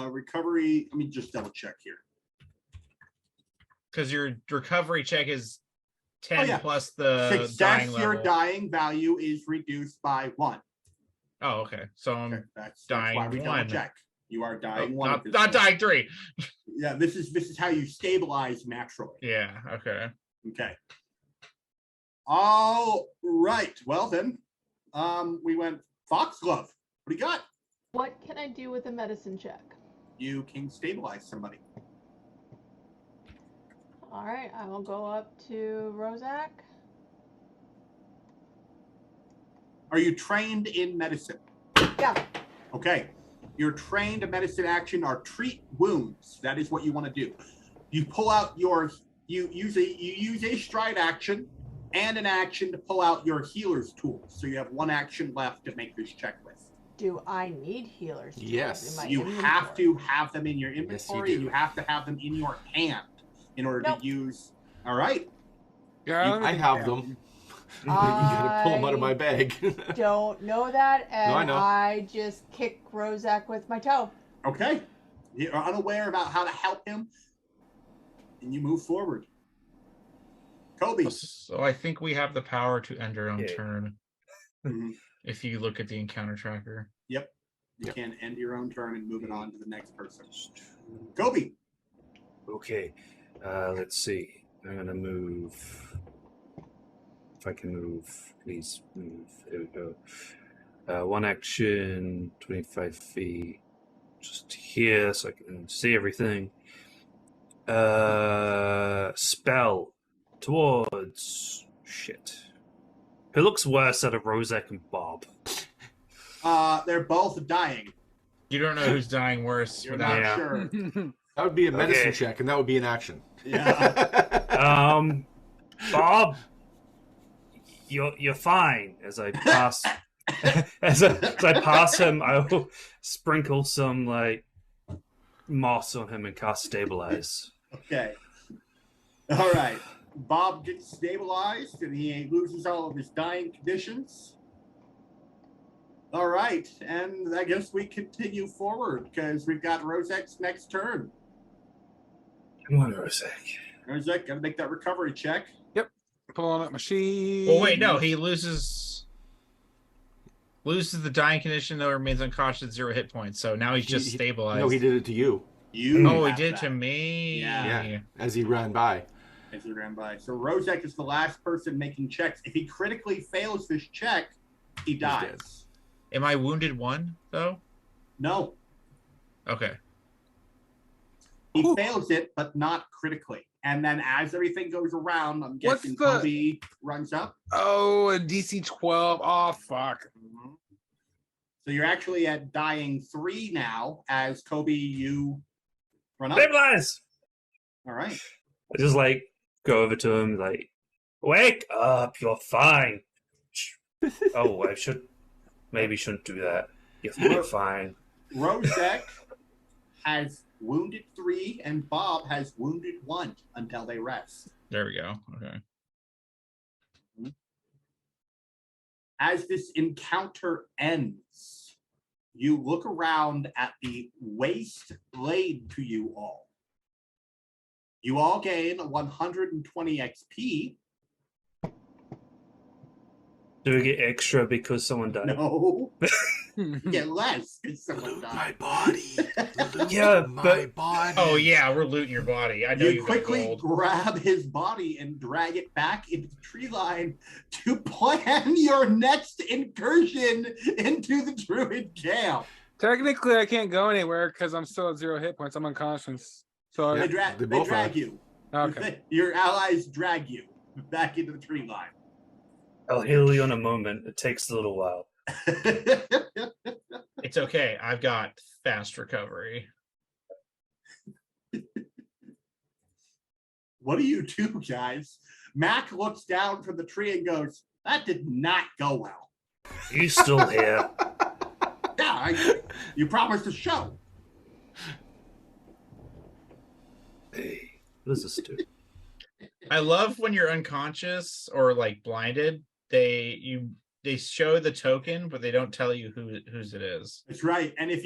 Recovery. Let me just double check here. Because your recovery check is 10 yeah. plus the Success, dying your level. dying value is reduced by 1. Oh, okay. So I'm Okay, that's dying why we double 1. check. You are oh, dying 1. at this not point. dying 3. Yeah, this is how you stabilize naturally. Yeah. Okay. Okay. All right. Well then, We went Foxglove. What do you got? What can I do with a medicine check? You can stabilize somebody. All right, I will go up to Rozak. Are you trained in medicine? Yeah. Okay. Your trained medicine action are treat wounds. That is what you want to do. You pull out you use a stride action and an action to pull out your healer's tools. So you have one action left to make this check with. Do I need healers? Yes. In my You inventory? have to have them in your Yes, you inventory, do. and you have to have them in your hand in order Nope. to use. All right. Yeah, let me I think have about them. You gotta pull them out of my bag. Don't know that, and I know. I just kick Rozak with my toe. Okay. You're unaware about how to help him, and you move forward. Kobe. So I think we have the power to end our own Yeah. turn. Mhm. If you look at the encounter tracker. Yep. You Yep. can end your own turn and move it on to the next person. Kobe. Okay, let's see. I'm gonna move. If I can move, please move. There we go. One action, 25 feet. Just here so I can see everything. Spell towards shit. Who looks worse out of Rozak and Bob? They're both dying. You don't know who's dying worse You're without. not Yeah. sure. That would be a medicine Okay. check, and that would be an action. Yeah. Bob, you're fine. As I pass, as I pass him, I will sprinkle some moss on him and cast stabilize. Okay. All right. Bob gets stabilized and he loses all of his dying conditions. All right. And I guess we continue forward because we've got Rozak's next turn. Come on, Rozak. Rozak, got to make that recovery check. Pulling up my sheet. Well, wait, no, he loses the dying condition, though remains unconscious at 0 hit points. So now he's just stabilized. No, he did it to you You Oh, he have did that to me. Yeah. as he ran by. as he ran by. So Rozak is the last person making checks. If he critically fails this check, he dies. dead. Am I wounded 1 though? No, Okay. he Whew. fails it, but not critically. And then as everything goes around, I'm What's guessing the- Kobe runs up. Oh, a DC 12. Oh, fuck. So you're actually at dying 3 now as Kobe, you run up. Stabilize! All right. I just go over to him, wake up, you're fine. Oh, I maybe shouldn't do that. You're fine. Rozak has wounded 3 and Bob has wounded 1 until they rest. There we go. Okay. As this encounter ends, you look around at the waste laid to you all. You all gain 120 XP. Do we get extra because someone died? No, you get less because someone Loot my died. body. Loot Yeah, my but- body. Oh yeah, we're looting your body. I know You you got quickly gold. grab his body and drag it back into the tree line to plan your next incursion into the druid camp. Technically, I can't go anywhere because I'm still at 0 hit points. I'm unconscious. So, Yeah. They they both drag are. you. okay. Your allies drag you back into the tree line. I'll heal you in a moment. It takes a little while. It's okay. I've got fast recovery. What do you do, guys? Mac looks down from the tree and goes, "That did not go well." You still here? Yeah, you promised to show. Hey, what does this do? I love when you're unconscious or blinded. They show the token, but they don't tell you whose it is. That's right. And if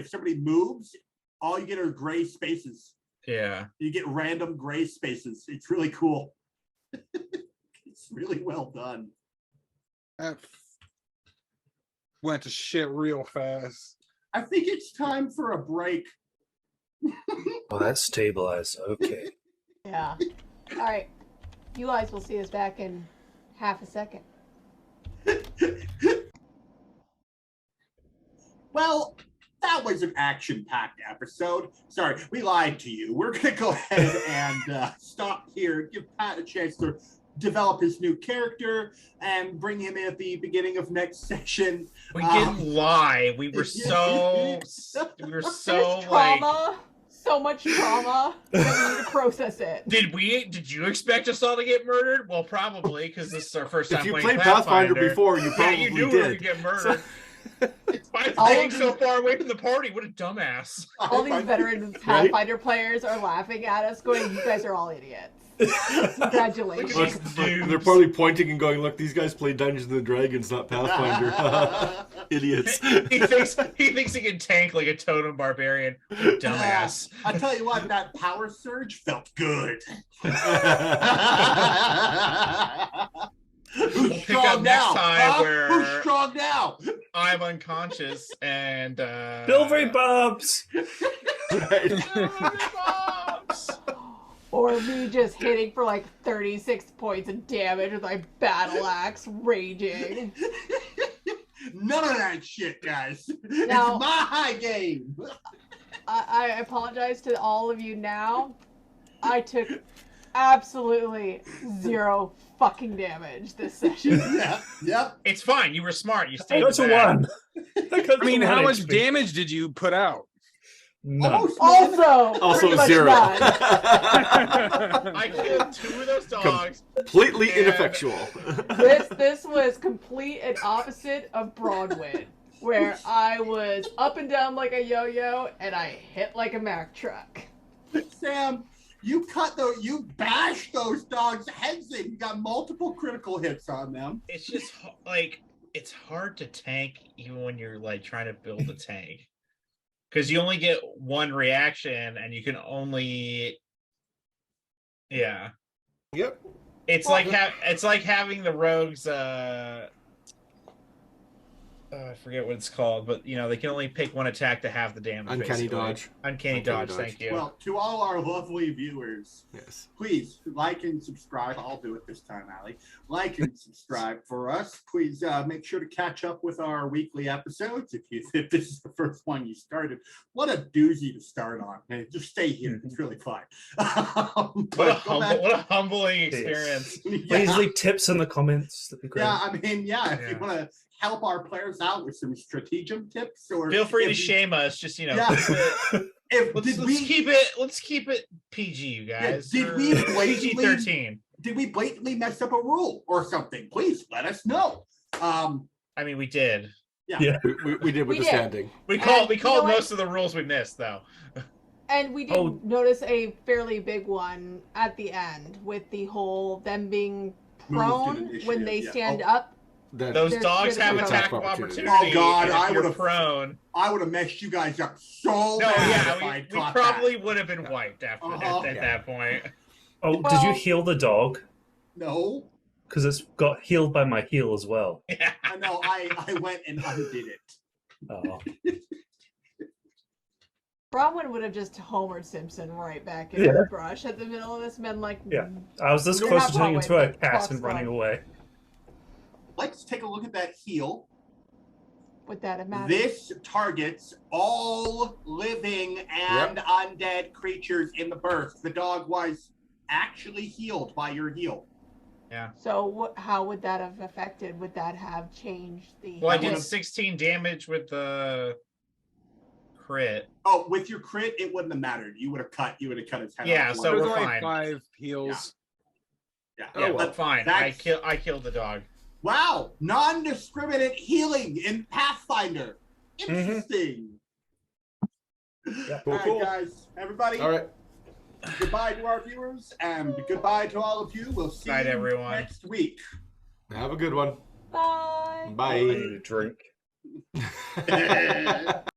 somebody moves, all you get are gray spaces. Yeah. You get random gray spaces. It's really cool. It's really well done. That went to shit real fast. I think it's time for a break. Oh, that's stabilized. Okay. Yeah. All right. You guys will see us back in half a second. Well, that was an action-packed episode. Sorry, we lied to you. We're going to go ahead and stop here, give Pat a chance to develop his new character and bring him in at the beginning of next session. We didn't lie. We were so There's like. trauma, so much trauma that we need to process it. Did you expect us all to get murdered? Well, probably, because this is our first time If you playing played Pathfinder before, you yeah, probably you knew we were gonna did. get murdered. By All staying of so you- far away from the party, what a dumbass! All these veteran Pathfinder players are laughing at us, going, "You guys are all idiots." Congratulations. Look, They're probably pointing and going, "Look, these guys play Dungeons and Dragons, not Pathfinder." Idiots. he thinks he can tank like a totem barbarian. What a dumbass. I tell you what, that power surge felt good. Who's We'll pick strong up next now? time Huh? where- Who's strong now? I'm unconscious and Silvery Bubs! Right. Or me just hitting for like 36 points of damage with my battle axe raging. None of that shit, guys. Now- It's my game. I apologize to all of you now. I took absolutely 0 fucking damage this session. Yep. It's fine. You were smart. You I stayed got to back. 1. I mean, how much damage did you put out? None. Almost none. Also pretty much 0. none. I killed 2 of those dogs. Completely And- ineffectual. This was complete and opposite of Broadwind, where I was up and down like a yo-yo and I hit like a Mack truck. Sam, you bashed those dogs' heads in. You got multiple critical hits on them. It's just like it's hard to tank even when you're like trying to build a tank because you only get one reaction and you can only Yep. it's like having the rogues I forget what it's called, but you know they can only pick one attack to have the damage. Uncanny basically. dodge. Uncanny dodge. Thank you. Well, to all our lovely viewers, Yes. please like and subscribe. I'll do it this time, Allie. Like and subscribe for us. Please make sure to catch up with our weekly episodes. If this is the first one you started, what a doozy to start on. Hey, just stay here. It's really fun. What a humbling experience. Please leave tips in the comments. That'd be great. Yeah, I mean, if Yeah. you want to help our players out with some stratagem tips, or Feel free to if you- shame us. Just Let's keep it PG, you guys. did we Or blatantly- PG-13? Did we blatantly mess up a rule or something? Please let us know. I mean, we did. Yeah. We did with We the did. standing. We And called you know what? most of the rules we missed, though. And we did Oh. notice a fairly big one at the end with the whole them being Moved in prone initiative, when they yeah. stand Oh. up. Those There's dogs have critical attack of opportunity. opportunity. Oh, God, if I you're would've- prone. I would have messed you guys up so No, bad if yeah, I'd we caught probably that. would have been wiped after Uh-huh. at that point. Oh, did you Well- heal the dog? No, Because it's got healed by my heel as well. Yeah. I know. I went and undid it. Oh. Bronwyn would have just Homer Simpson right back in Yeah. the brush at the middle of this, been like, Yeah. I was this You're close not to turning Broadway, into a but cat Fox and running Broadway. away. Let's take a look at that heal. would that have mattered? This targets all living and undead creatures in the burst. The dog was actually healed by your heal. So how would that have affected? Would that have changed the? Well, I That did would've- 16 damage with the crit. Oh, with your crit, it wouldn't have mattered. You would have cut his head Yeah, off. so There's we're only fine. 5 heals. Yeah. Yeah, well. but fine. I That's- killed the dog. Wow, non-discriminate healing in Pathfinder. Interesting. Yeah. All right, Cool. guys, everybody. All right. Goodbye to our viewers, and goodbye to all of you. We'll see Night, you everyone. next week. Have a good one. Bye. Bye. I need a drink.